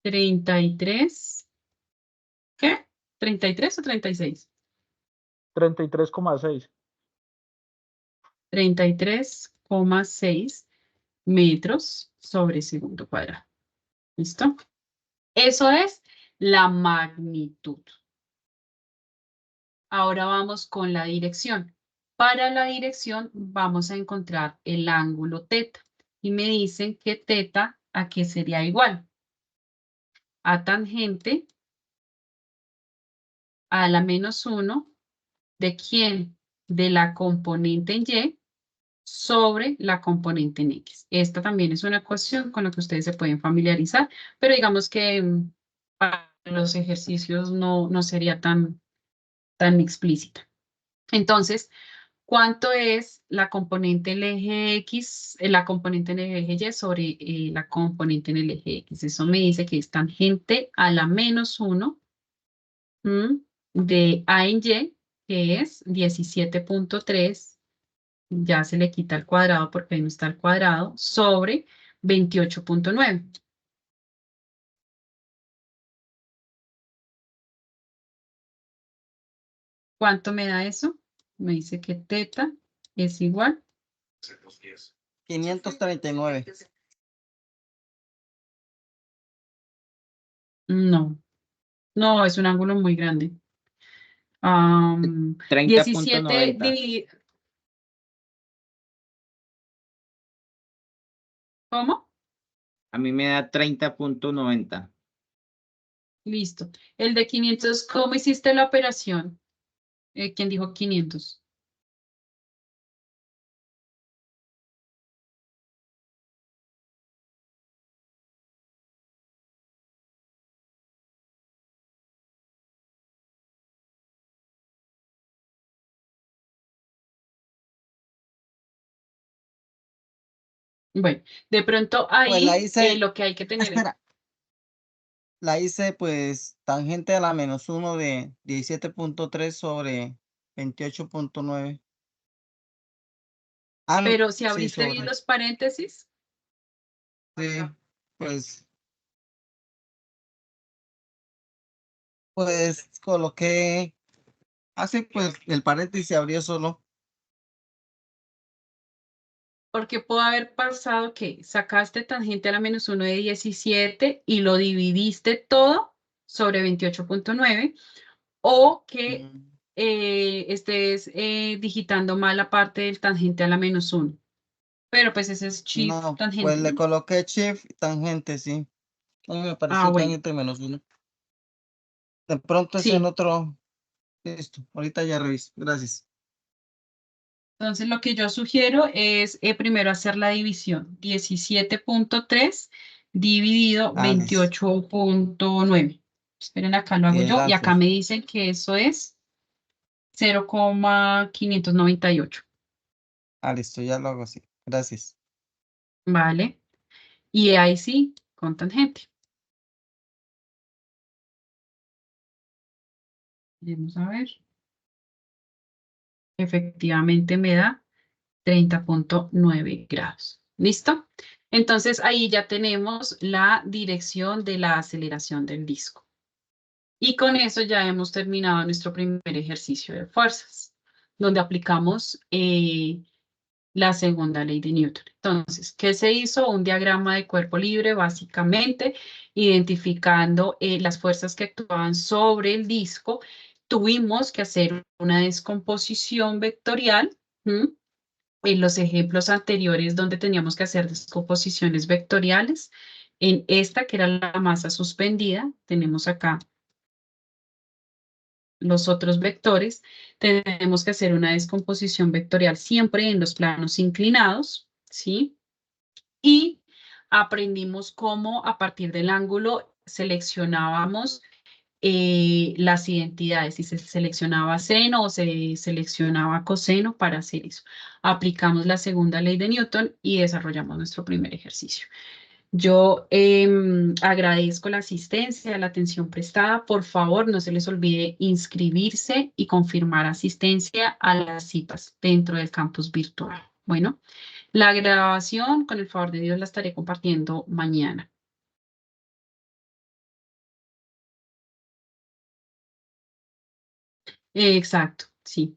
33, ¿qué? ¿33 o 36? 33,6. 33,6 metros sobre segundo cuadrado. ¿Listo? Eso es la magnitud. Ahora vamos con la dirección. Para la dirección vamos a encontrar el ángulo teta. Y me dicen que teta, ¿a qué sería igual? A tangente a la -1 de quién? De la componente en Y sobre la componente en X. Esta también es una ecuación con la que ustedes se pueden familiarizar, pero digamos que para los ejercicios no sería tan explícita. Entonces, ¿cuánto es la componente en el eje X, la componente en el eje Y sobre la componente en el eje X? Eso me dice que es tangente a la -1 de A en Y, que es 17.3, ya se le quita el cuadrado porque ahí no está el cuadrado, sobre 28.9. ¿Cuánto me da eso? Me dice que teta es igual. 539. No, es un ángulo muy grande. 17 30.90. dividido. ¿Cómo? A mí me da 30.90. Listo. El de 500, ¿cómo hiciste la operación? ¿Quién dijo 500? Bueno, de pronto Pues la ahí hice, lo que hay que tener. espera, la hice pues tangente a la -1 de 17.3 sobre 28.9. Ah, no, Pero si sí, abriste bien sobre, los paréntesis, sí, pues, pues coloqué, así pues el paréntesis se abrió solo. porque puede haber pasado que sacaste tangente a la -1 de 17 y lo dividiste todo sobre 28.9, o que Mm, estés digitando mal la parte del tangente a la -1. Pero pues ese es shift No, pues tangente, le ¿no? coloqué shift y tangente, sí. No me Ah, apareció bueno, tangente -1. De pronto es en sí. otro. Listo, ahorita ya reviso. Gracias. Entonces lo que yo sugiero es primero hacer la división. 17.3 dividido Alice. 28.9. Esperen, acá lo hago yo. Y acá Gracias. me dicen que eso es 0,598. Ah, listo, ya lo hago así. Gracias. ¿Vale? Y ahí sí, con tangente. Vamos a ver. Efectivamente me da 30.9 grados. ¿Listo? Entonces ahí ya tenemos la dirección de la aceleración del disco. Y con eso ya hemos terminado nuestro primer ejercicio de fuerzas, donde aplicamos la segunda ley de Newton. Entonces, ¿qué se hizo? Un diagrama de cuerpo libre, básicamente, identificando las fuerzas que actuaban sobre el disco. Tuvimos que hacer una descomposición vectorial. En los ejemplos anteriores donde teníamos que hacer descomposiciones vectoriales, en esta que era la masa suspendida, tenemos acá los otros vectores, tenemos que hacer una descomposición vectorial siempre en los planos inclinados, ¿sí? Y aprendimos cómo a partir del ángulo seleccionábamos las identidades, si se seleccionaba seno o se seleccionaba coseno para hacer eso. Aplicamos la segunda ley de Newton y desarrollamos nuestro primer ejercicio. Yo agradezco la asistencia, la atención prestada. Por favor, no se les olvide inscribirse y confirmar asistencia a las citas dentro del campus virtual. Bueno, la grabación, con el favor de Dios, la estaré compartiendo mañana. Exacto, sí.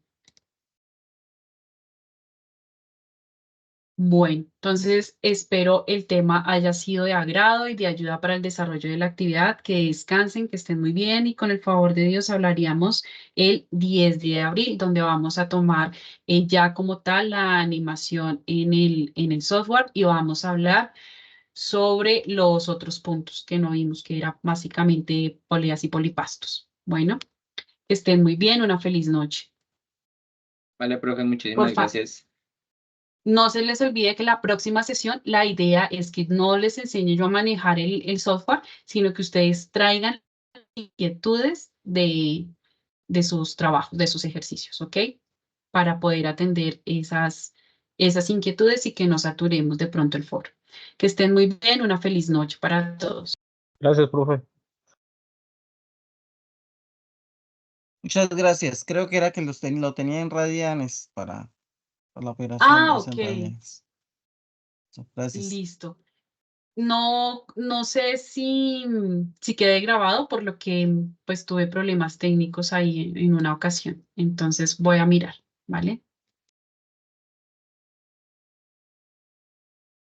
Bueno, entonces espero el tema haya sido de agrado y de ayuda para el desarrollo de la actividad. Que descansen, que estén muy bien y con el favor de Dios hablaríamos el 10 de abril, donde vamos a tomar ya como tal la animación en el software y vamos a hablar sobre los otros puntos que no vimos, que era básicamente poleas y polipastos. Bueno, que estén muy bien, una feliz noche. Vale, profe, Por muchísimas favor. gracias. No se les olvide que la próxima sesión, la idea es que no les enseñe yo a manejar el software, sino que ustedes traigan inquietudes de sus trabajos, de sus ejercicios, ¿ok? Para poder atender esas inquietudes y que no saturemos de pronto el foro. Que estén muy bien, una feliz noche para todos. Gracias, profe. Muchas gracias. Creo que era que lo tenía en radianes para la operación Ah, es ok, en radianes. Gracias. listo. No, no sé si quedé grabado, por lo que pues tuve problemas técnicos ahí en una ocasión. Entonces voy a mirar, ¿vale?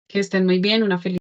Que estén muy bien, una feliz